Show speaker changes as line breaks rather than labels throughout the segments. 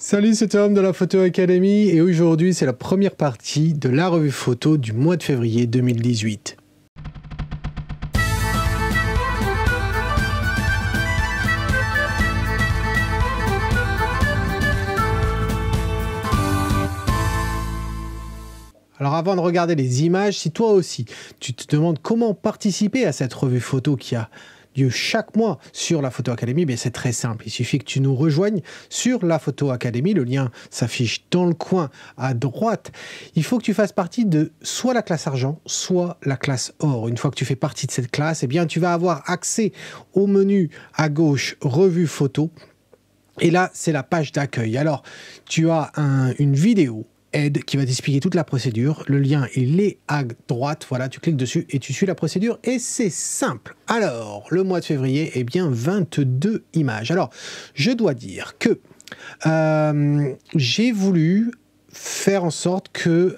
Salut, c'est Tom de la Photo Academy et aujourd'hui c'est la première partie de la revue photo du mois de février 2018. Alors avant de regarder les images, si toi aussi tu te demandes comment participer à cette revue photo qui a lieu chaque mois sur la Photo Academy, c'est très simple. Il suffit que tu nous rejoignes sur la Photo Academy. Le lien s'affiche dans le coin à droite. Il faut que tu fasses partie de soit la classe argent, soit la classe or. Une fois que tu fais partie de cette classe, tu vas avoir accès au menu à gauche, revue photo. Et là, c'est la page d'accueil. Alors, tu as une vidéo aide qui va t'expliquer toute la procédure. Le lien, il est à droite. Voilà, tu cliques dessus et tu suis la procédure et c'est simple. Alors, le mois de février, 22 images. Alors, je dois dire que j'ai voulu faire en sorte que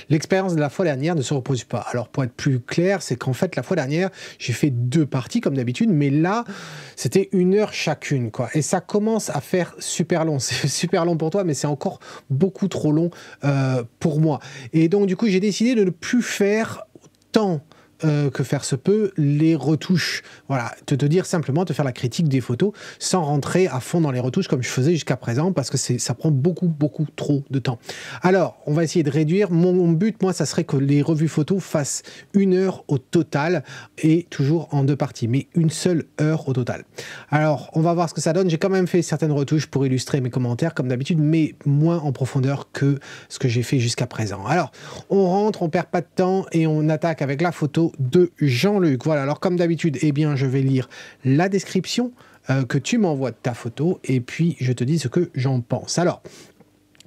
l'expérience de la fois dernière ne se reproduise pas. Alors, pour être plus clair, c'est qu'en fait, la fois dernière, j'ai fait 2 parties comme d'habitude, mais là, c'était 1 heure chacune, quoi. Et ça commence à faire super long. C'est super long pour toi, mais c'est encore beaucoup trop long pour moi. Et donc, du coup, j'ai décidé de ne plus faire autant que faire se peut, les retouches. Voilà, te dire simplement, te faire la critique des photos sans rentrer à fond dans les retouches comme je faisais jusqu'à présent parce que ça prend beaucoup trop de temps. Alors, on va essayer de réduire. Mon but, moi, ça serait que les revues photos fassent 1 heure au total et toujours en 2 parties, mais 1 seule heure au total. Alors, on va voir ce que ça donne. J'ai quand même fait certaines retouches pour illustrer mes commentaires comme d'habitude, mais moins en profondeur que ce que j'ai fait jusqu'à présent. Alors, on rentre, on perd pas de temps et on attaque avec la photo de Jean-Luc. Voilà, alors comme d'habitude, je vais lire la description que tu m'envoies de ta photo et puis je te dis ce que j'en pense. Alors,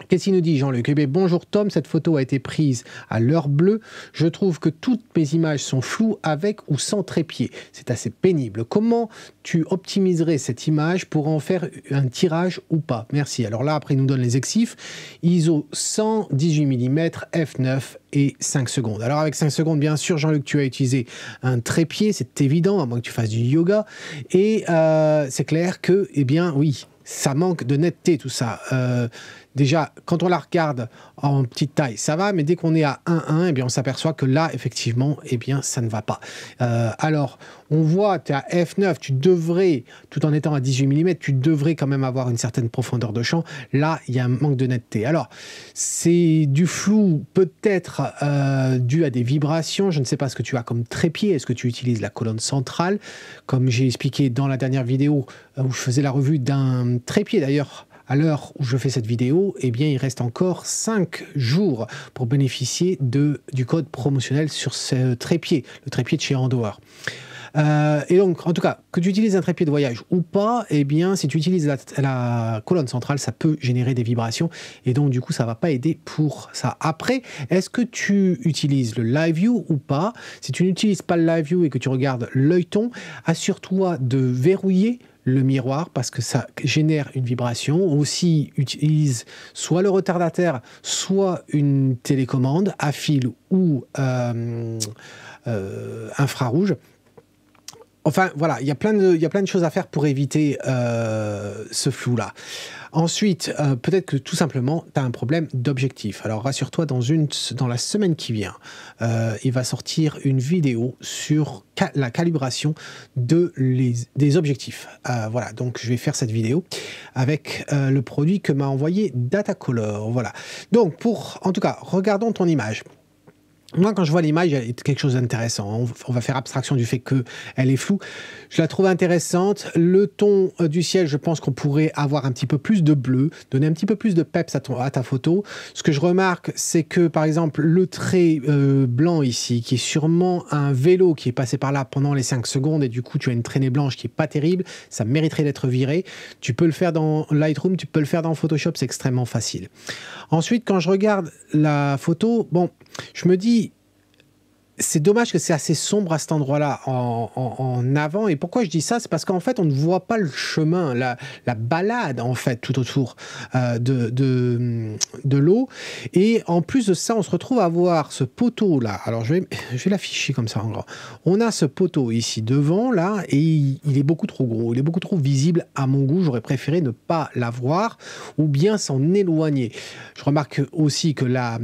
qu'est-ce qu'il nous dit Jean-Luc? Bonjour Tom, cette photo a été prise à l'heure bleue. Je trouve que toutes mes images sont floues avec ou sans trépied. C'est assez pénible. Comment tu optimiserais cette image pour en faire un tirage ou pas? Merci. Alors là, après, il nous donne les exifs. ISO 118 mm, f9 et 5 secondes. Alors avec 5 secondes, bien sûr, Jean-Luc, tu as utilisé un trépied. C'est évident, à moins que tu fasses du yoga. Et c'est clair que, oui, ça manque de netteté tout ça. Déjà, quand on la regarde en petite taille, ça va, mais dès qu'on est à 1.1, on s'aperçoit que là, effectivement, ça ne va pas. Alors, on voit, tu es à f9, tu devrais, tout en étant à 18 mm, tu devrais quand même avoir une certaine profondeur de champ. Là, il y a un manque de netteté. Alors, c'est du flou peut-être dû à des vibrations. Je ne sais pas ce que tu as comme trépied. Est-ce que tu utilises la colonne centrale? Comme j'ai expliqué dans la dernière vidéo où je faisais la revue d'un trépied d'ailleurs, à l'heure où je fais cette vidéo, il reste encore 5 jours pour bénéficier du code promotionnel sur ce trépied, le trépied de chez Andor. Et donc, en tout cas, que tu utilises un trépied de voyage ou pas, si tu utilises la colonne centrale, ça peut générer des vibrations et donc, du coup, ça ne va pas aider pour ça. Après, est-ce que tu utilises le Live View ou pas? Si tu n'utilises pas le Live View et que tu regardes l'œilleton, assure-toi de verrouiller le miroir parce que ça génère une vibration. Aussi, utilise soit le retardateur, soit une télécommande à fil ou infrarouge. Enfin, voilà, il y a plein de choses à faire pour éviter ce flou-là. Ensuite, peut-être que tout simplement, tu as un problème d'objectif. Alors, rassure-toi, dans la semaine qui vient, il va sortir une vidéo sur la calibration des objectifs. Voilà, donc je vais faire cette vidéo avec le produit que m'a envoyé Datacolor. Voilà. Donc, en tout cas, regardons ton image. Moi, quand je vois l'image, il y a quelque chose d'intéressant. On va faire abstraction du fait qu'elle est floue. Je la trouve intéressante. Le ton du ciel, je pense qu'on pourrait avoir un petit peu plus de bleu, donner un petit peu plus de peps à ta photo. Ce que je remarque, c'est que, par exemple, le trait blanc ici, qui est sûrement un vélo qui est passé par là pendant les 5 secondes, et du coup, tu as une traînée blanche qui est pas terrible, ça mériterait d'être viré. Tu peux le faire dans Lightroom, tu peux le faire dans Photoshop, c'est extrêmement facile. Ensuite, quand je regarde la photo, je me dis, c'est dommage que c'est assez sombre à cet endroit-là en avant. Et pourquoi je dis ça? C'est parce qu'en fait, on ne voit pas le chemin, la balade, en fait, tout autour de l'eau. Et en plus de ça, on se retrouve à voir ce poteau-là. Alors, je vais l'afficher comme ça en grand. On a ce poteau ici devant, là, et il est beaucoup trop gros. Il est beaucoup trop visible à mon goût. J'aurais préféré ne pas l'avoir ou bien s'en éloigner. Je remarque aussi que la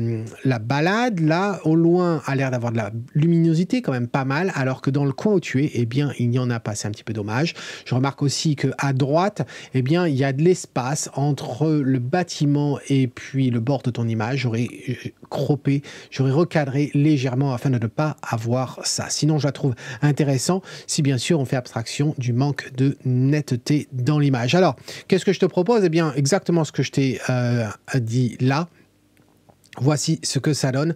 balade, là, au loin, a l'air d'avoir de la luminosité quand même pas mal, alors que dans le coin où tu es, eh bien, il n'y en a pas. C'est un petit peu dommage. Je remarque aussi qu'à droite, eh bien, il y a de l'espace entre le bâtiment et puis le bord de ton image. J'aurais croppé, j'aurais recadré légèrement afin de ne pas avoir ça. Sinon, je la trouve intéressant si bien sûr on fait abstraction du manque de netteté dans l'image. Alors, qu'est-ce que je te propose? Eh bien, exactement ce que je t'ai dit là. Voici ce que ça donne.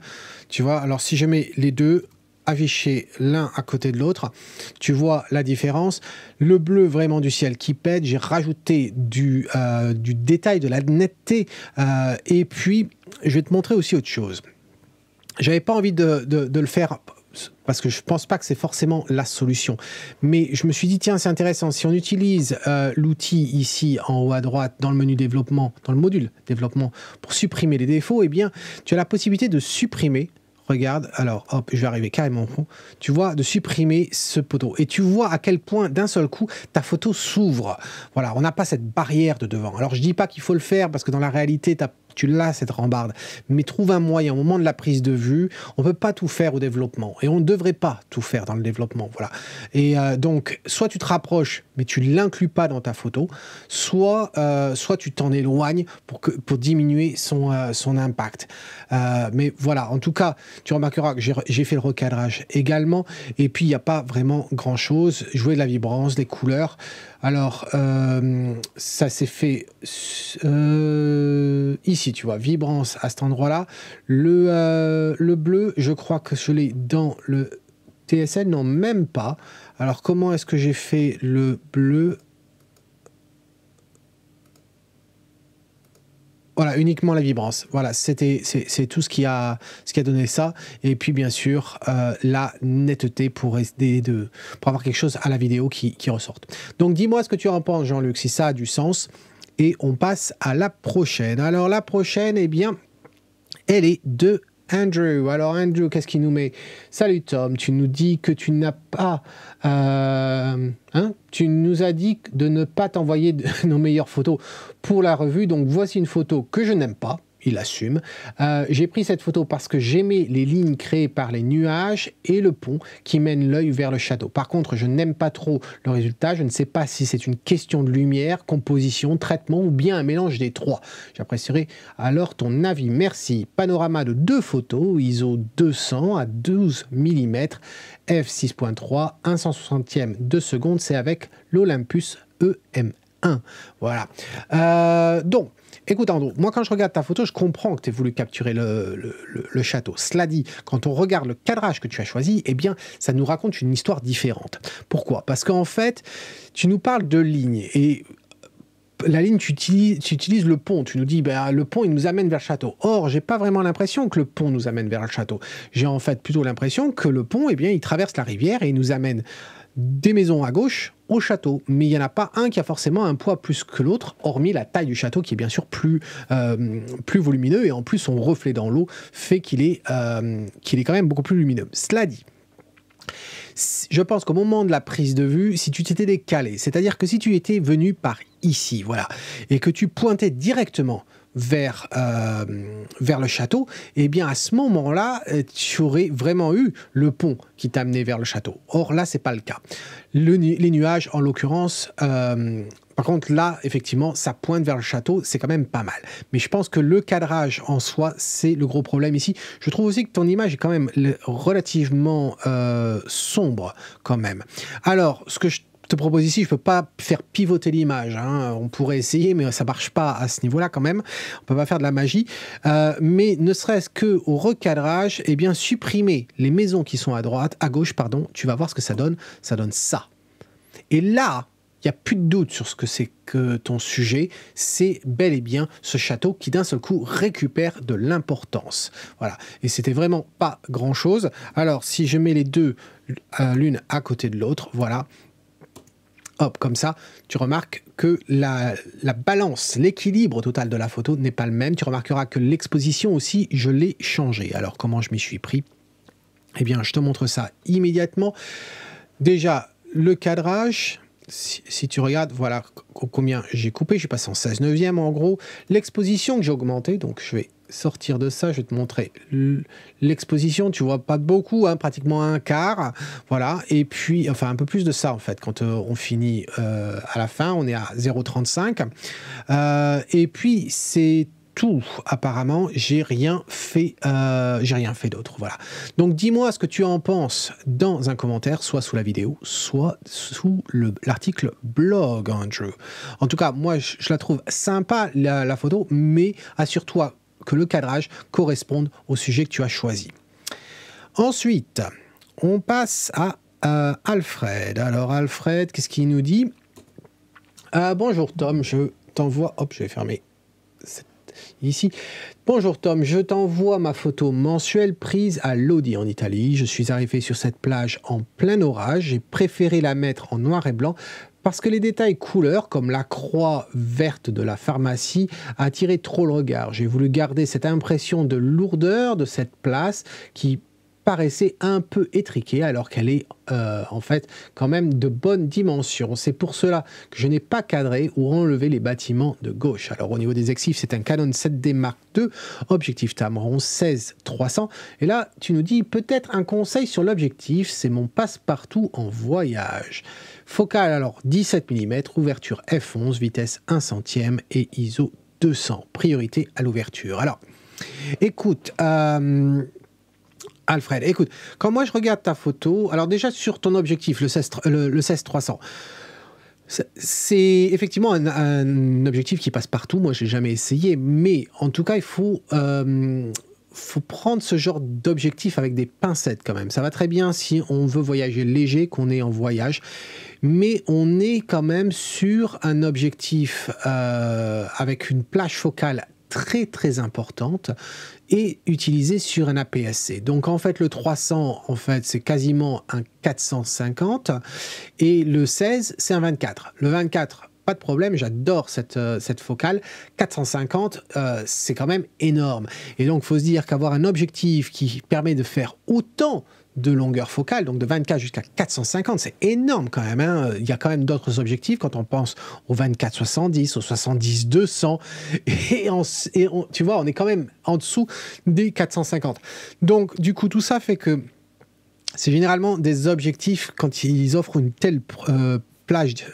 Tu vois, alors si je mets les deux affichés l'un à côté de l'autre, tu vois la différence. Le bleu vraiment du ciel qui pète. J'ai rajouté du détail, de la netteté. Et puis, je vais te montrer aussi autre chose. J'avais pas envie de le faire parce que je pense pas que c'est forcément la solution. Mais je me suis dit, tiens, c'est intéressant. Si on utilise l'outil ici en haut à droite dans le menu développement, dans le module développement pour supprimer les défauts, eh bien, tu as la possibilité de supprimer. Regarde, alors hop, je vais arriver carrément au fond. Tu vois, de supprimer ce poteau. Et tu vois à quel point, d'un seul coup, ta photo s'ouvre. Voilà, on n'a pas cette barrière de devant. Alors, je dis pas qu'il faut le faire parce que dans la réalité, tu l'as, cette rambarde. Mais trouve un moyen, au moment de la prise de vue, on ne peut pas tout faire au développement. Et on ne devrait pas tout faire dans le développement. Voilà. Et donc, soit tu te rapproches, mais tu ne l'inclus pas dans ta photo, soit tu t'en éloignes pour diminuer son impact. Mais voilà, en tout cas, tu remarqueras que j'ai fait le recadrage également. Et puis, il n'y a pas vraiment grand-chose. Jouer de la vibrance, des couleurs. Alors, ça s'est fait ici, tu vois, vibrance à cet endroit-là. Le bleu, je crois que je l'ai dans le TSL, non, même pas. Alors, comment est-ce que j'ai fait le bleu? Voilà, uniquement la vibrance. Voilà, c'est tout ce qui a donné ça. Et puis, bien sûr, la netteté pour avoir quelque chose à la vidéo qui ressorte. Donc, dis-moi ce que tu en penses, Jean-Luc, si ça a du sens. Et on passe à la prochaine. Alors, la prochaine, eh bien, elle est de Andrew. Alors, Andrew, qu'est-ce qu'il nous met? Salut Tom, tu nous dis que tu n'as pas... tu nous as dit de ne pas t'envoyer nos meilleures photos pour la revue. Donc, voici une photo que je n'aime pas. Il assume. J'ai pris cette photo parce que j'aimais les lignes créées par les nuages et le pont qui mène l'œil vers le château. Par contre, je n'aime pas trop le résultat. Je ne sais pas si c'est une question de lumière, composition, traitement ou bien un mélange des trois. J'apprécierais alors ton avis. Merci. Panorama de 2 photos, ISO 200 à 12 mm, f6.3, 1/160e de seconde. C'est avec l'Olympus EM1. Voilà. Donc, écoute Andrew, moi quand je regarde ta photo, je comprends que tu aies voulu capturer le château. Cela dit, quand on regarde le cadrage que tu as choisi, eh bien, ça nous raconte une histoire différente. Pourquoi? Parce qu'en fait, tu nous parles de lignes et la ligne, tu utilises le pont. Tu nous dis, ben, le pont, il nous amène vers le château. Or, j'ai pas vraiment l'impression que le pont nous amène vers le château. J'ai en fait plutôt l'impression que le pont, eh bien, il traverse la rivière et il nous amène des maisons à gauche au château. Mais il n'y en a pas un qui a forcément un poids plus que l'autre, hormis la taille du château qui est bien sûr plus volumineux et en plus son reflet dans l'eau fait qu'il est quand même beaucoup plus lumineux. Cela dit, je pense qu'au moment de la prise de vue, si tu t'étais décalé, c'est-à-dire que si tu étais venu par ici, voilà, et que tu pointais directement vers le château, eh bien à ce moment-là, tu aurais vraiment eu le pont qui t'amenait vers le château. Or là, c'est pas le cas. Les nuages, en l'occurrence, par contre là, effectivement, ça pointe vers le château, c'est quand même pas mal. Mais je pense que le cadrage en soi, c'est le gros problème ici. Je trouve aussi que ton image est quand même relativement sombre quand même. Alors, ce que je te propose ici, je ne peux pas faire pivoter l'image. Hein. On pourrait essayer, mais ça ne marche pas à ce niveau-là quand même. On ne peut pas faire de la magie. Mais ne serait-ce qu'au recadrage, eh bien, supprimer les maisons qui sont à gauche, pardon, tu vas voir ce que ça donne. Ça donne ça. Et là, il n'y a plus de doute sur ce que c'est que ton sujet, c'est bel et bien ce château qui d'un seul coup récupère de l'importance. Voilà, et c'était vraiment pas grand-chose. Alors, si je mets les deux l'une à côté de l'autre, voilà, hop, comme ça, tu remarques que la balance, l'équilibre total de la photo n'est pas le même. Tu remarqueras que l'exposition aussi, je l'ai changée. Alors, comment je m'y suis pris? Eh bien, je te montre ça immédiatement. Déjà, le cadrage... Si tu regardes, voilà combien j'ai coupé, je suis passé en 16/9 en gros. L'exposition que j'ai augmentée, donc je vais sortir de ça, je vais te montrer l'exposition, tu vois pas beaucoup, hein, pratiquement un quart, voilà, et puis, enfin un peu plus de ça en fait, quand on finit à la fin, on est à 0,35, et puis c'est tout, apparemment, j'ai rien fait d'autre, voilà. Donc dis-moi ce que tu en penses dans un commentaire, soit sous la vidéo, soit sous l'article blog, Andrew. En tout cas, moi, je la trouve sympa, la photo, mais assure-toi que le cadrage corresponde au sujet que tu as choisi. Ensuite, on passe à Alfred. Alors, Alfred, qu'est-ce qu'il nous dit? Bonjour Tom, je t'envoie... Hop, je vais fermer ici. Bonjour Tom, je t'envoie ma photo mensuelle prise à Lodi en Italie. Je suis arrivé sur cette plage en plein orage. J'ai préféré la mettre en noir et blanc parce que les détails couleurs, comme la croix verte de la pharmacie, attiraient trop le regard. J'ai voulu garder cette impression de lourdeur de cette place qui paraissait un peu étriquée alors qu'elle est en fait quand même de bonne dimension. C'est pour cela que je n'ai pas cadré ou enlevé les bâtiments de gauche. Alors au niveau des objectifs, c'est un Canon 7D Mark II, objectif Tamron 16-300. Et là, tu nous dis peut-être un conseil sur l'objectif, c'est mon passe-partout en voyage. Focale alors 17 mm, ouverture f11, vitesse 1 centième et ISO 200. Priorité à l'ouverture. Alors, écoute... Alfred, écoute, quand moi je regarde ta photo, alors déjà sur ton objectif, le 16-300, c'est effectivement un objectif qui passe partout, moi je l'ai jamais essayé, mais en tout cas il faut prendre ce genre d'objectif avec des pincettes quand même. Ça va très bien si on veut voyager léger, qu'on est en voyage, mais on est quand même sur un objectif avec une plage focale très très importante et utilisé sur un APS-C. Donc en fait le 300 en fait c'est quasiment un 450 et le 16 c'est un 24. Le 24 pas de problème, j'adore cette focale. 450 c'est quand même énorme et donc il faut se dire qu'avoir un objectif qui permet de faire autant de longueur focale, donc de 24 jusqu'à 450, c'est énorme quand même, hein. Il y a quand même d'autres objectifs quand on pense au 24-70, au 70-200, et tu vois, on est quand même en dessous des 450. Donc, du coup, tout ça fait que c'est généralement des objectifs, quand ils offrent une telle plage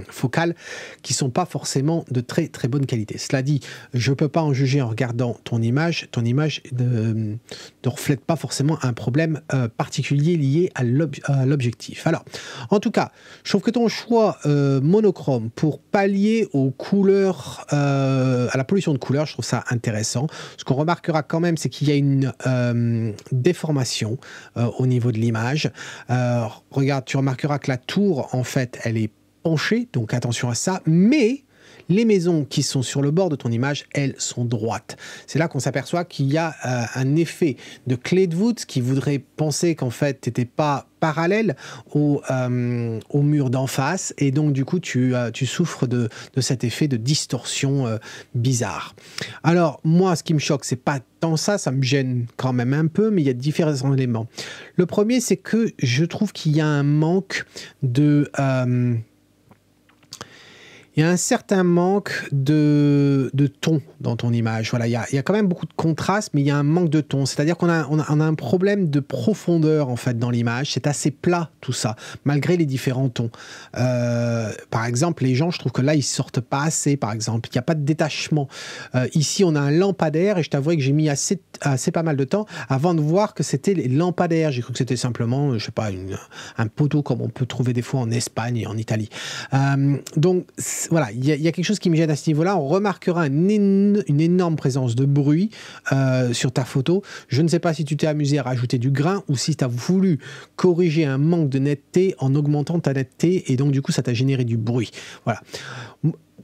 focale qui sont pas forcément de très très bonne qualité. Cela dit, je peux pas en juger en regardant ton image ne reflète pas forcément un problème particulier lié à l'objectif. Alors, en tout cas, je trouve que ton choix monochrome pour pallier aux couleurs, à la pollution de couleurs, je trouve ça intéressant. Ce qu'on remarquera quand même, c'est qu'il y a une déformation au niveau de l'image. Regarde, tu remarqueras que la tour, en fait, elle est penchée, donc attention à ça, mais les maisons qui sont sur le bord de ton image, elles sont droites. C'est là qu'on s'aperçoit qu'il y a un effet de clé de voûte qui voudrait penser qu'en fait, tu n'étais pas parallèle au mur d'en face, et donc du coup, tu souffres de cet effet de distorsion bizarre. Alors, moi, ce qui me choque, c'est pas tant ça, ça me gêne quand même un peu, mais il y a différents éléments. Le premier, c'est que je trouve qu'il y a un manque de... il y a un certain manque de ton dans ton image. Voilà, il y a quand même beaucoup de contraste, mais il y a un manque de ton. C'est-à-dire qu'on a un problème de profondeur en fait dans l'image. C'est assez plat tout ça, malgré les différents tons. Par exemple, les gens, je trouve que là, ils sortent pas assez. Par exemple, il n'y a pas de détachement. Ici, on a un lampadaire et je t'avoue que j'ai mis assez pas mal de temps avant de voir que c'était les lampadaires. J'ai cru que c'était simplement, je sais pas, un poteau comme on peut trouver des fois en Espagne et en Italie. Donc voilà, il y a quelque chose qui me gêne à ce niveau-là. On remarquera une énorme présence de bruit sur ta photo. Je ne sais pas si tu t'es amusé à rajouter du grain ou si tu as voulu corriger un manque de netteté en augmentant ta netteté et donc du coup ça t'a généré du bruit. Voilà.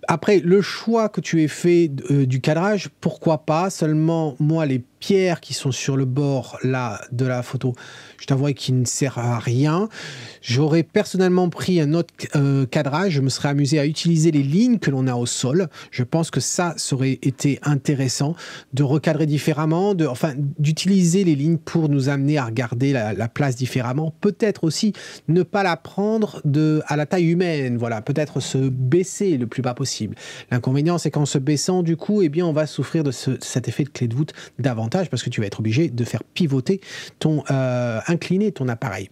Après, le choix que tu aies fait du cadrage, pourquoi pas? Seulement, moi, les pierres qui sont sur le bord là de la photo, je t'avouerai qu'ils ne servent à rien. J'aurais personnellement pris un autre cadrage. Je me serais amusé à utiliser les lignes que l'on a au sol. Je pense que ça aurait été intéressant de recadrer différemment, enfin, d'utiliser les lignes pour nous amener à regarder la place différemment. Peut-être aussi ne pas la prendre à la taille humaine. Voilà, peut-être se baisser le plus bas possible. L'inconvénient, c'est qu'en se baissant, du coup, eh bien, on va souffrir de cet effet de clé de voûte davantage parce que tu vas être obligé de faire pivoter incliner ton appareil.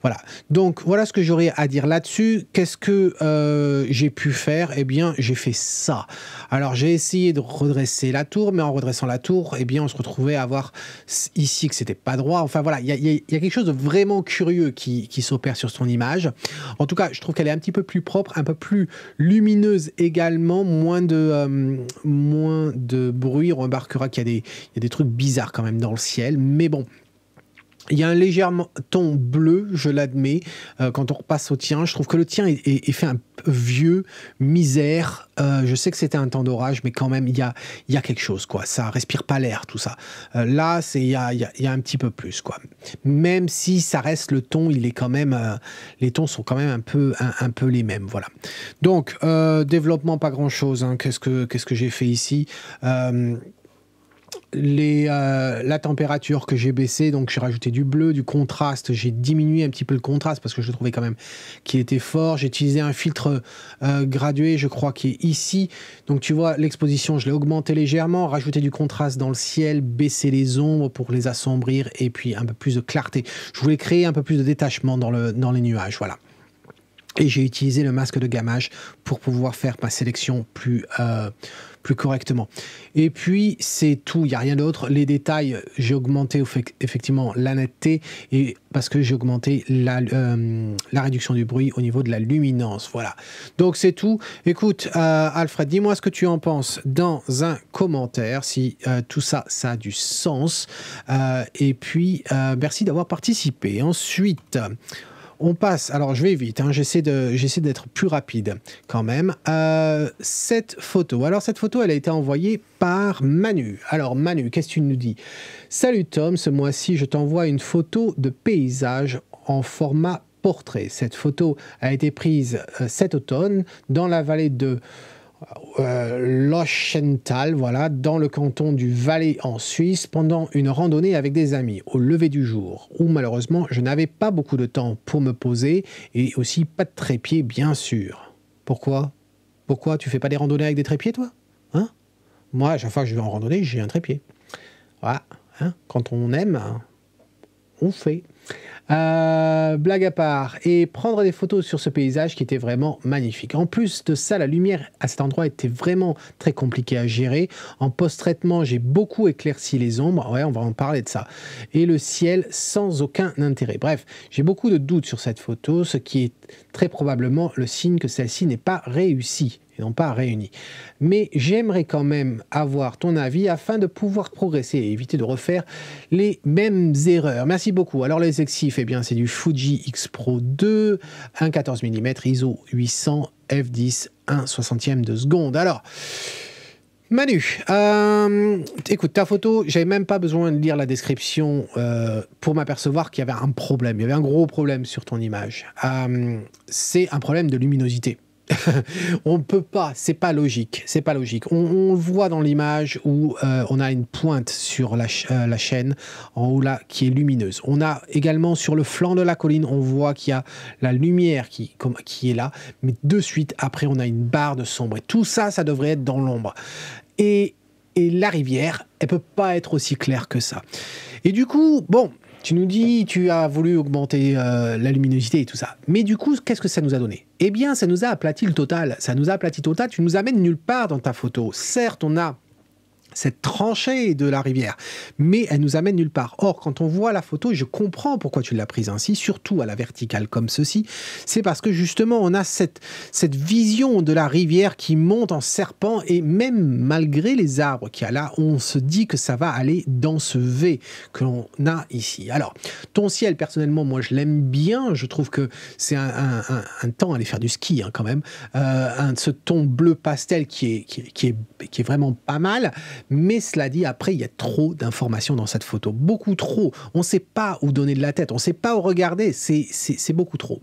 Voilà. Donc, voilà ce que j'aurais à dire là-dessus. Qu'est-ce que j'ai pu faire? Eh bien, j'ai fait ça. Alors, j'ai essayé de redresser la tour, mais en redressant la tour, eh bien, on se retrouvait à voir ici que c'était pas droit. Enfin, voilà, il y a quelque chose de vraiment curieux qui s'opère sur ton image. En tout cas, je trouve qu'elle est un petit peu plus propre, un peu plus lumineuse également, moins de bruit. On remarquera qu'il y a des trucs bizarres quand même dans le ciel, mais bon. Il y a un léger ton bleu, je l'admets, quand on repasse au tien. Je trouve que le tien est fait un peu vieux, misère. Je sais que c'était un temps d'orage, mais quand même, il y a quelque chose, quoi. Ça respire pas l'air, tout ça. Là, il y a un petit peu plus, quoi. Même si ça reste le ton, il est quand même... les tons sont quand même un peu les mêmes, voilà. Donc, développement, pas grand-chose. Hein. Qu'est-ce que j'ai fait ici la température que j'ai baissée, donc j'ai rajouté du bleu, du contraste, j'ai diminué un petit peu le contraste parce que je trouvais quand même qu'il était fort. J'ai utilisé un filtre gradué, je crois, qui est ici. Donc tu vois, l'exposition, je l'ai augmenté légèrement, rajouté du contraste dans le ciel, baissé les ombres pour les assombrir et puis un peu plus de clarté. Je voulais créer un peu plus de détachement dans les nuages, voilà. Et j'ai utilisé le masque de gammage pour pouvoir faire ma sélection plus correctement. Et puis, c'est tout, il n'y a rien d'autre. Les détails, j'ai augmenté effectivement la netteté et parce que j'ai augmenté la réduction du bruit au niveau de la luminance. Voilà. Donc, c'est tout. Écoute, Alfred, dis-moi ce que tu en penses dans un commentaire, si tout ça, ça a du sens. Et puis, merci d'avoir participé. Ensuite... on passe, alors je vais vite, hein, j'essaie d'être plus rapide quand même. Cette photo, elle a été envoyée par Manu. Alors Manu, qu'est-ce que tu nous dis? Salut Tom, ce mois-ci je t'envoie une photo de paysage en format portrait. Cette photo a été prise cet automne dans la vallée de Loschenthal, voilà, dans le canton du Valais en Suisse, pendant une randonnée avec des amis au lever du jour, où malheureusement je n'avais pas beaucoup de temps pour me poser et aussi pas de trépied, bien sûr. Pourquoi tu fais pas des randonnées avec des trépieds, toi? Hein? Moi, à chaque fois que je vais en randonnée, j'ai un trépied. Voilà, hein? Quand on aime, on fait. Blague à part, et prendre des photos sur ce paysage qui était vraiment magnifique. En plus de ça, la lumière à cet endroit était vraiment très compliquée à gérer. En post-traitement, j'ai beaucoup éclairci les ombres, ouais, on va en parler de ça. Et le ciel sans aucun intérêt. Bref, j'ai beaucoup de doutes sur cette photo, ce qui est très probablement le signe que celle-ci n'est pas réussie et non pas réunis. Mais j'aimerais quand même avoir ton avis afin de pouvoir progresser et éviter de refaire les mêmes erreurs. Merci beaucoup. Alors les exifs, eh bien c'est du Fuji X Pro 2, 1,14 mm, ISO 800, f10, 1/60 de seconde. Alors, Manu, écoute, ta photo, j'avais même pas besoin de lire la description pour m'apercevoir qu'il y avait un problème. Il y avait un gros problème sur ton image. C'est un problème de luminosité. On ne peut pas, c'est pas logique, c'est pas logique. On le voit dans l'image où on a une pointe sur la chaîne en haut là qui est lumineuse. On a également sur le flanc de la colline, on voit qu'il y a la lumière qui est là, mais de suite après on a une barre de sombre. Et tout ça, ça devrait être dans l'ombre. Et la rivière, elle peut pas être aussi claire que ça. Et du coup, bon. Tu nous dis, tu as voulu augmenter la luminosité et tout ça. Mais du coup, qu'est-ce que ça nous a donné? Eh bien, ça nous a aplati le total. Ça nous a aplati le total. Tu nous amènes nulle part dans ta photo. Certes, on a cette tranchée de la rivière, mais elle nous amène nulle part. Or, quand on voit la photo, je comprends pourquoi tu l'as prise ainsi, surtout à la verticale comme ceci, c'est parce que justement, on a cette vision de la rivière qui monte en serpent, et même malgré les arbres qu'il y a là, on se dit que ça va aller dans ce V que l'on a ici. Alors, ton ciel, personnellement, moi, je l'aime bien, je trouve que c'est un temps à aller faire du ski, hein, quand même, ce ton bleu pastel qui est vraiment pas mal. Mais cela dit, après, il y a trop d'informations dans cette photo. Beaucoup trop. On ne sait pas où donner de la tête. On ne sait pas où regarder. C'est beaucoup trop.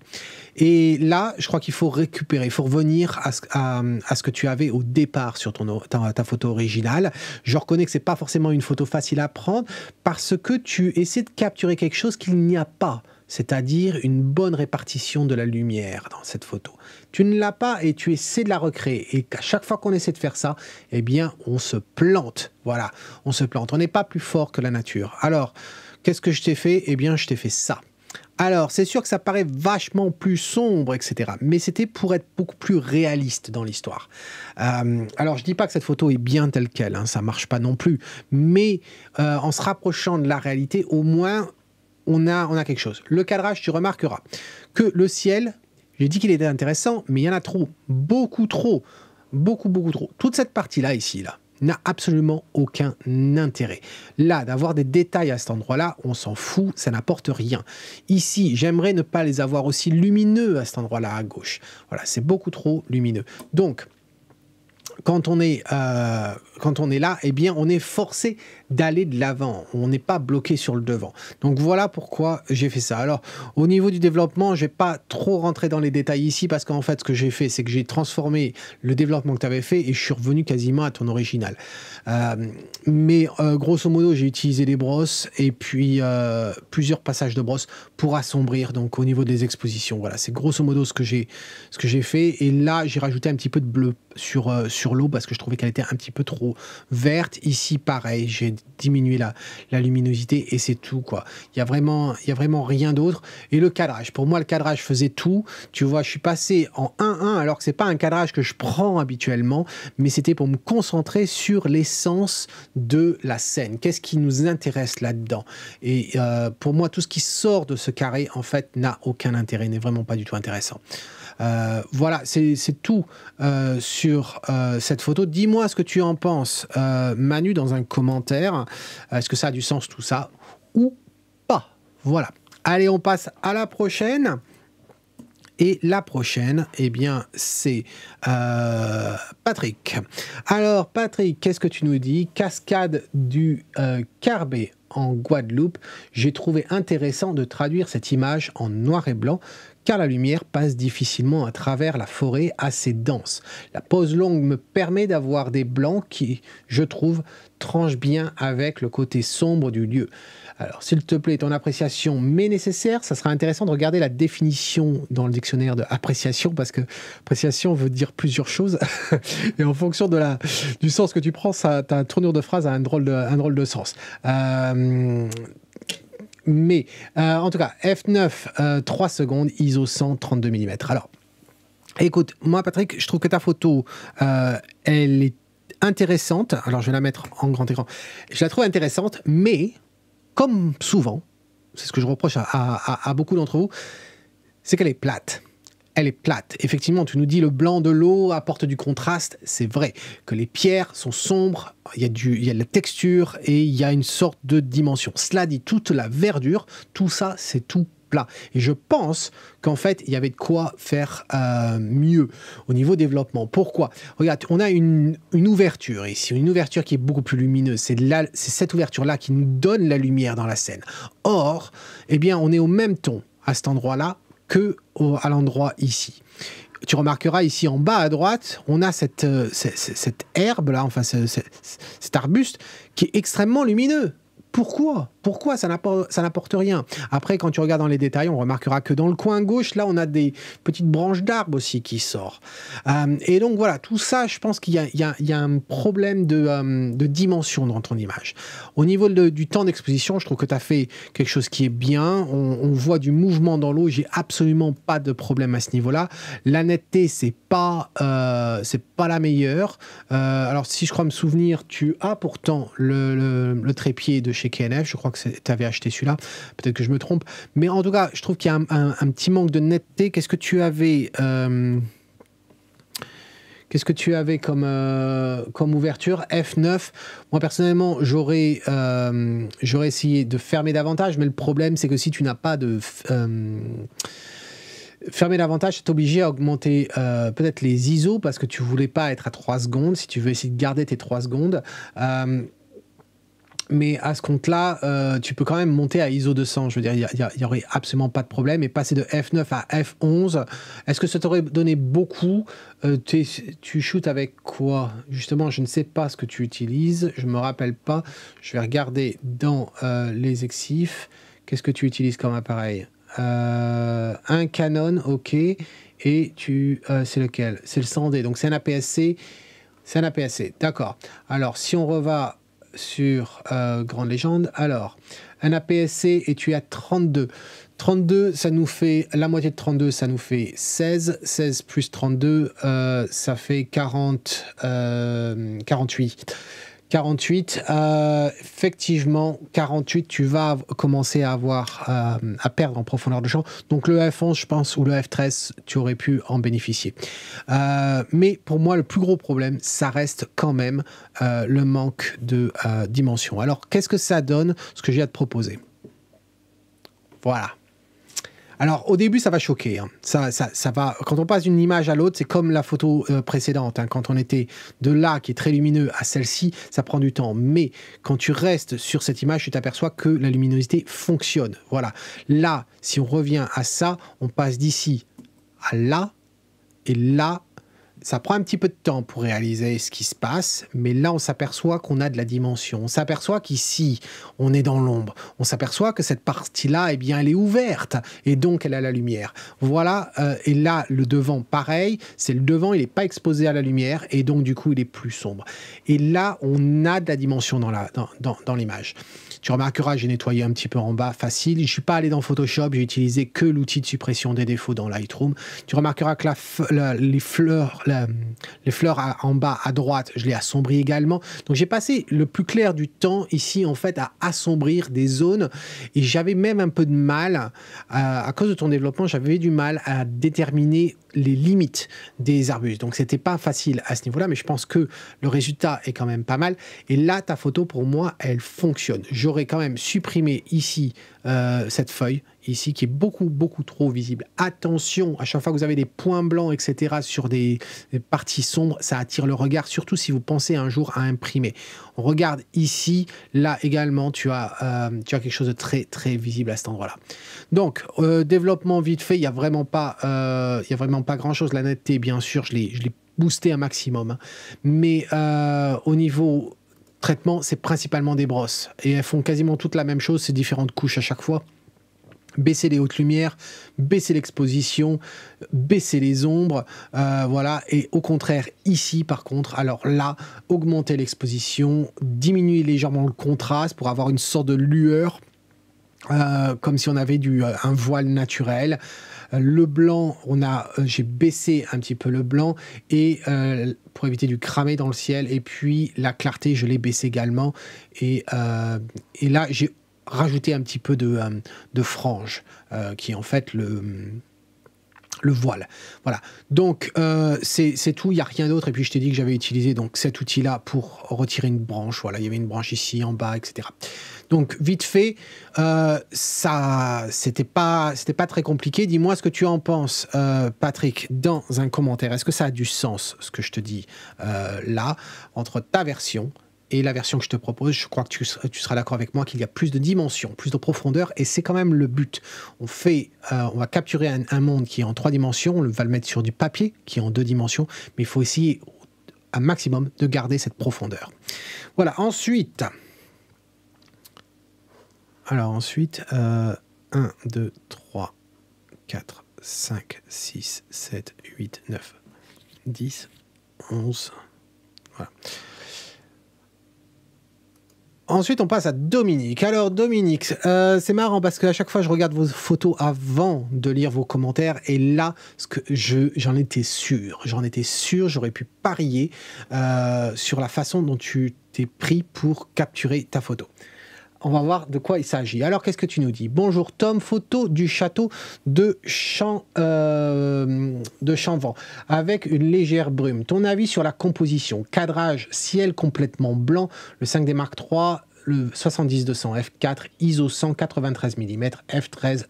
Et là, je crois qu'il faut récupérer. Il faut revenir à ce que tu avais au départ sur ta photo originale. Je reconnais que ce n'est pas forcément une photo facile à prendre parce que tu essaies de capturer quelque chose qu'il n'y a pas. C'est-à-dire une bonne répartition de la lumière dans cette photo. Tu ne l'as pas et tu essaies de la recréer. Et à chaque fois qu'on essaie de faire ça, eh bien, on se plante. Voilà, on se plante. On n'est pas plus fort que la nature. Alors, qu'est-ce que je t'ai fait? Eh bien, je t'ai fait ça. Alors, c'est sûr que ça paraît vachement plus sombre, etc. Mais c'était pour être beaucoup plus réaliste dans l'histoire. Alors, je ne dis pas que cette photo est bien telle qu'elle, hein, ça ne marche pas non plus. Mais en se rapprochant de la réalité, au moins, on a quelque chose. Le cadrage, tu remarqueras que le ciel, j'ai dit qu'il était intéressant, mais il y en a trop. Beaucoup trop. Beaucoup trop. Toute cette partie-là, ici, là, n'a absolument aucun intérêt. Là, d'avoir des détails à cet endroit-là, on s'en fout, ça n'apporte rien. Ici, j'aimerais ne pas les avoir aussi lumineux à cet endroit-là, à gauche. Voilà, c'est beaucoup trop lumineux. Donc, quand on est là, eh bien, on est forcé d'aller de l'avant. On n'est pas bloqué sur le devant. Donc voilà pourquoi j'ai fait ça. Alors, au niveau du développement, je ne vais pas trop rentrer dans les détails ici parce qu'en fait, ce que j'ai fait, c'est que j'ai transformé le développement que tu avais fait et je suis revenu quasiment à ton original. Mais grosso modo, j'ai utilisé des brosses et puis plusieurs passages de brosses pour assombrir. Donc, au niveau des expositions, voilà, c'est grosso modo ce que j'ai fait. Et là, j'ai rajouté un petit peu de bleu sur l'eau parce que je trouvais qu'elle était un petit peu trop verte. Ici, pareil, j'ai diminué la luminosité et c'est tout, quoi. Il y a vraiment rien d'autre. Et le cadrage, pour moi, le cadrage faisait tout. Tu vois, je suis passé en 1-1 alors que c'est pas un cadrage que je prends habituellement, mais c'était pour me concentrer sur l'essence de la scène. Qu'est-ce qui nous intéresse là-dedans? Et pour moi, tout ce qui sort de ce carré, en fait, n'a aucun intérêt, n'est vraiment pas du tout intéressant. Voilà, c'est tout sur cette photo. Dis-moi ce que tu en penses, Manu, dans un commentaire. Est-ce que ça a du sens tout ça ou pas? Voilà. Allez, on passe à la prochaine. Et la prochaine, eh bien, c'est Patrick. Alors, Patrick, qu'est-ce que tu nous dis? Cascade du Carbet en Guadeloupe. J'ai trouvé intéressant de traduire cette image en noir et blanc car la lumière passe difficilement à travers la forêt assez dense. La pose longue me permet d'avoir des blancs qui, je trouve, tranchent bien avec le côté sombre du lieu. Alors, s'il te plaît, ton appréciation m'est nécessaire. Ça sera intéressant de regarder la définition dans le dictionnaire de appréciation, parce que appréciation veut dire plusieurs choses. Et en fonction du sens que tu prends, ta tournure de phrase a un drôle de sens. Mais, en tout cas, f9, 3 secondes, ISO 100, 32 mm. Alors, écoute, moi, Patrick, je trouve que ta photo, elle est intéressante. Alors, je vais la mettre en grand écran. Je la trouve intéressante, mais... comme souvent, c'est ce que je reproche à beaucoup d'entre vous, c'est qu'elle est plate. Elle est plate. Effectivement, tu nous dis le blanc de l'eau apporte du contraste. C'est vrai que les pierres sont sombres, il y a de la texture et il y a une sorte de dimension. Cela dit, toute la verdure, tout ça, c'est tout plat. Et je pense qu'en fait, il y avait de quoi faire mieux au niveau développement. Pourquoi? Regarde, on a une ouverture ici, une ouverture qui est beaucoup plus lumineuse. C'est cette ouverture-là qui nous donne la lumière dans la scène. Or, eh bien, on est au même ton à cet endroit-là à l'endroit ici. Tu remarqueras ici en bas à droite, on a cette herbe-là, enfin cet arbuste qui est extrêmement lumineux. Pourquoi? Pourquoi? Ça n'apporte rien. Après, quand tu regardes dans les détails, on remarquera que dans le coin gauche, là, on a des petites branches d'arbres aussi qui sortent. Et donc, voilà, tout ça, je pense qu'il y a un problème de dimension dans ton image. Au niveau du temps d'exposition, je trouve que tu as fait quelque chose qui est bien. On voit du mouvement dans l'eau. J'ai absolument pas de problème à ce niveau-là. La netteté, c'est pas la meilleure. Alors, si je crois me souvenir, tu as pourtant le trépied de chez KNF. Je crois que tu avais acheté celui-là. Peut-être que je me trompe. Mais en tout cas, je trouve qu'il y a un petit manque de netteté. Qu'est-ce que tu avais comme ouverture? F9. Moi, personnellement, j'aurais essayé de fermer davantage. Mais le problème, c'est que si tu n'as pas de... fermer davantage, c'est obligé à augmenter peut-être les ISO parce que tu voulais pas être à 3 secondes. Si tu veux essayer de garder tes 3 secondes... mais à ce compte-là, tu peux quand même monter à ISO 200. Je veux dire, il n'y aurait absolument pas de problème. Et passer de F9 à F11, est-ce que ça t'aurait donné beaucoup? Tu shootes avec quoi? Justement, je ne sais pas ce que tu utilises. Je ne me rappelle pas. Je vais regarder dans les exifs. Qu'est-ce que tu utilises comme appareil? Un Canon, ok. Et c'est lequel? C'est le 100D. Donc, c'est un APS-C. C'est un APS-C, d'accord. Alors, si on reva sur Grande Légende, alors, un APS-C et tu as 32. 32, ça nous fait, la moitié de 32, ça nous fait 16. 16 plus 32, ça fait 48. 48, effectivement, 48, tu vas commencer à avoir à perdre en profondeur de champ. Donc le F11, je pense, ou le F13, tu aurais pu en bénéficier. Mais pour moi, le plus gros problème, ça reste quand même le manque de dimension. Alors, qu'est-ce que ça donne, ce que j'ai à te proposer? Voilà. Alors, au début, ça va choquer. Hein. Ça va. Quand on passe d'une image à l'autre, c'est comme la photo précédente. Hein. Quand on était de là, qui est très lumineux, à celle-ci, ça prend du temps. Mais quand tu restes sur cette image, tu t'aperçois que la luminosité fonctionne. Voilà. Là, si on revient à ça, on passe d'ici à là, et là, ça prend un petit peu de temps pour réaliser ce qui se passe, mais là, on s'aperçoit qu'on a de la dimension. On s'aperçoit qu'ici, on est dans l'ombre. On s'aperçoit que cette partie-là, eh bien, elle est ouverte, et donc elle a la lumière. Voilà, et là, le devant, pareil, c'est le devant, il n'est pas exposé à la lumière, et donc, du coup, il est plus sombre. Et là, on a de la dimension dans l'image. Tu remarqueras, j'ai nettoyé un petit peu en bas, facile. Je ne suis pas allé dans Photoshop, j'ai utilisé que l'outil de suppression des défauts dans Lightroom. Tu remarqueras que les fleurs en bas à droite, je l'ai assombri également. Donc j'ai passé le plus clair du temps ici, en fait, à assombrir des zones. Et j'avais même un peu de mal, à cause de ton développement, j'avais du mal à déterminer les limites des arbustes. Donc c'était pas facile à ce niveau-là, mais je pense que le résultat est quand même pas mal. Et là, ta photo, pour moi, elle fonctionne. J'aurais quand même supprimé ici cette feuille, ici, qui est beaucoup trop visible. Attention, à chaque fois que vous avez des points blancs, etc., sur des parties sombres, ça attire le regard, surtout si vous pensez un jour à imprimer. On regarde ici, là également, tu as quelque chose de très visible à cet endroit-là. Donc, développement vite fait, il n'y a vraiment pas grand-chose. La netteté, bien sûr, je l'ai boosté un maximum. Hein. Mais au niveau traitement, c'est principalement des brosses. Et elles font quasiment toutes la même chose, c'est différentes couches à chaque fois. Baisser les hautes lumières, baisser l'exposition, baisser les ombres, voilà. Et au contraire, ici, par contre, alors là, augmenter l'exposition, diminuer légèrement le contraste pour avoir une sorte de lueur, comme si on avait un voile naturel. Le blanc, j'ai baissé un petit peu le blanc et pour éviter du cramé dans le ciel. Et puis la clarté, je l'ai baissé également. Et là, j'ai rajouté un petit peu de frange, qui est en fait le voile. Voilà. Donc, c'est tout, il n'y a rien d'autre. Et puis, je t'ai dit que j'avais utilisé donc, cet outil-là pour retirer une branche. Voilà, il y avait une branche ici, en bas, etc. Donc, vite fait, c'était pas très compliqué. Dis-moi ce que tu en penses, Patrick, dans un commentaire. Est-ce que ça a du sens, ce que je te dis là, entre ta version et la version que je te propose? Je crois que tu seras d'accord avec moi qu'il y a plus de dimensions, plus de profondeur, et c'est quand même le but. On va capturer un monde qui est en 3 dimensions, on va le mettre sur du papier qui est en 2 dimensions, mais il faut essayer un maximum de garder cette profondeur. Voilà, ensuite, Alors ensuite, 1, 2, 3, 4, 5, 6, 7, 8, 9, 10, 11. Voilà. Ensuite, on passe à Dominique. Alors, Dominique, c'est marrant parce qu'à chaque fois, je regarde vos photos avant de lire vos commentaires. Et là, j'en étais sûr. J'aurais pu parier sur la façon dont tu t'es pris pour capturer ta photo. On va voir de quoi il s'agit. Alors, qu'est-ce que tu nous dis? Bonjour Tom, photo du château de Champvent avec une légère brume. Ton avis sur la composition? Cadrage, ciel complètement blanc, le 5D Mark III, le 70-200 f4, ISO 193 mm, f13,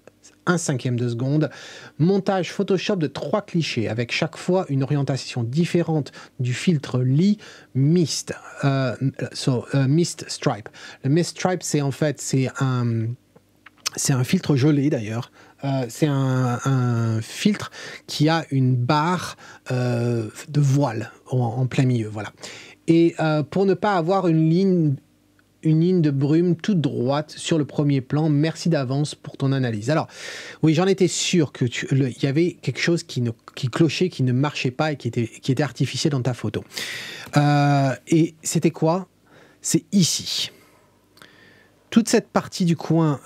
1/5 de seconde. Montage Photoshop de 3 clichés avec chaque fois une orientation différente du filtre Lee Mist. Mist Stripe. Le Mist Stripe, c'est en fait c'est un filtre gelé d'ailleurs. C'est un filtre qui a une barre de voile en plein milieu. Voilà. Et pour ne pas avoir une ligne de brume toute droite sur le premier plan. Merci d'avance pour ton analyse. Alors, oui, j'en étais sûr que il y avait quelque chose qui clochait, qui ne marchait pas et qui était artificiel dans ta photo. Et c'était quoi? C'est ici. Toute cette partie du coin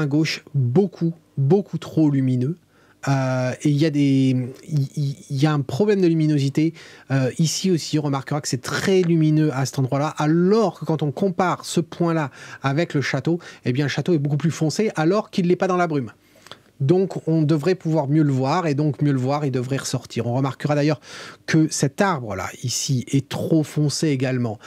gauche, beaucoup trop lumineux. Et il y a un problème de luminosité ici aussi. On remarquera que c'est très lumineux à cet endroit-là, alors que quand on compare ce point-là avec le château, eh bien le château est beaucoup plus foncé alors qu'il n'est pas dans la brume. Donc on devrait pouvoir mieux le voir, et donc mieux le voir, il devrait ressortir. On remarquera d'ailleurs que cet arbre-là, ici, est trop foncé également.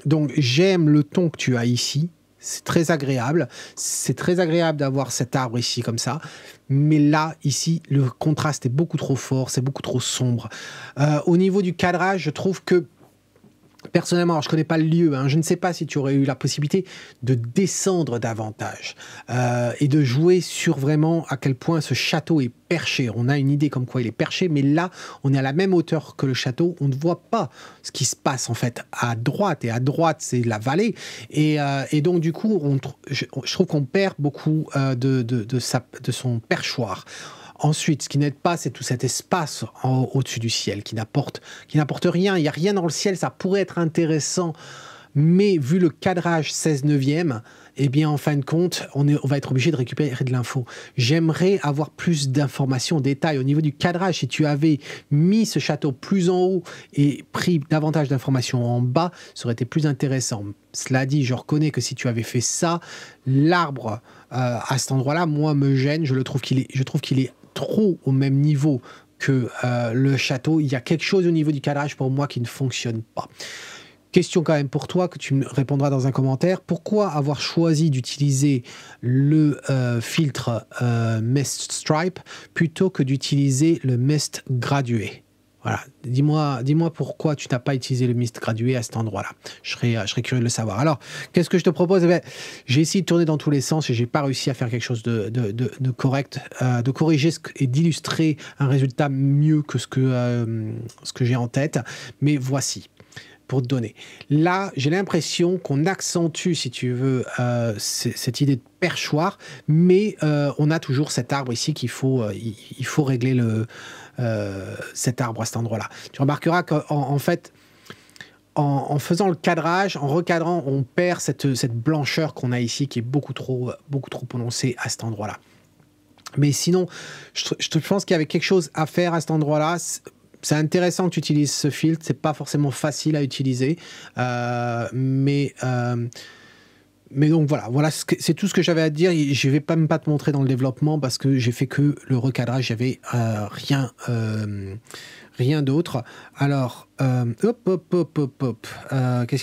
Donc j'aime le ton que tu as ici. C'est très agréable. C'est très agréable d'avoir cet arbre ici comme ça. Mais là, ici, le contraste est beaucoup trop fort. C'est beaucoup trop sombre. Au niveau du cadrage, je trouve que personnellement, alors je ne connais pas le lieu, hein, je ne sais pas si tu aurais eu la possibilité de descendre davantage et de jouer sur vraiment à quel point ce château est perché. On a une idée comme quoi il est perché, mais là, on est à la même hauteur que le château. On ne voit pas ce qui se passe en fait à droite, et à droite, c'est la vallée. Et donc, du coup, je trouve qu'on perd beaucoup de son perchoir. Ensuite, ce qui n'aide pas, c'est tout cet espace au-dessus du ciel qui n'apporte rien. Il n'y a rien dans le ciel, ça pourrait être intéressant, mais vu le cadrage 16/9, eh bien, en fin de compte, on va être obligé de récupérer de l'info. J'aimerais avoir plus d'informations, détails au niveau du cadrage. Si tu avais mis ce château plus en haut et pris davantage d'informations en bas, ça aurait été plus intéressant. Cela dit, je reconnais que si tu avais fait ça, l'arbre à cet endroit-là, moi, me gêne. Je trouve qu'il est trop au même niveau que le château. Il y a quelque chose au niveau du cadrage pour moi qui ne fonctionne pas. Question quand même pour toi, que tu me répondras dans un commentaire. Pourquoi avoir choisi d'utiliser le filtre Mist Stripe plutôt que d'utiliser le Mist Gradué? Voilà, dis-moi pourquoi tu n'as pas utilisé le Mist Gradué à cet endroit-là. Je serais curieux de le savoir. Alors, qu'est-ce que je te propose? J'ai essayé de tourner dans tous les sens et j'ai pas réussi à faire quelque chose de correct, de corriger et d'illustrer un résultat mieux que ce que j'ai en tête. Mais voici, pour te donner. Là, j'ai l'impression qu'on accentue, si tu veux, cette idée de perchoir, mais on a toujours cet arbre ici il faut régler cet arbre à cet endroit-là. Tu remarqueras qu'en fait, en faisant le cadrage, en recadrant, on perd cette blancheur qu'on a ici, qui est beaucoup trop prononcée à cet endroit-là. Mais sinon, je pense qu'il y avait quelque chose à faire à cet endroit-là. C'est intéressant que tu utilises ce filtre, c'est pas forcément facile à utiliser, mais donc voilà, c'est tout ce que j'avais à dire. Je vais même pas te montrer dans le développement parce que j'ai fait que le recadrage, j'avais rien d'autre. Alors, qu'est-ce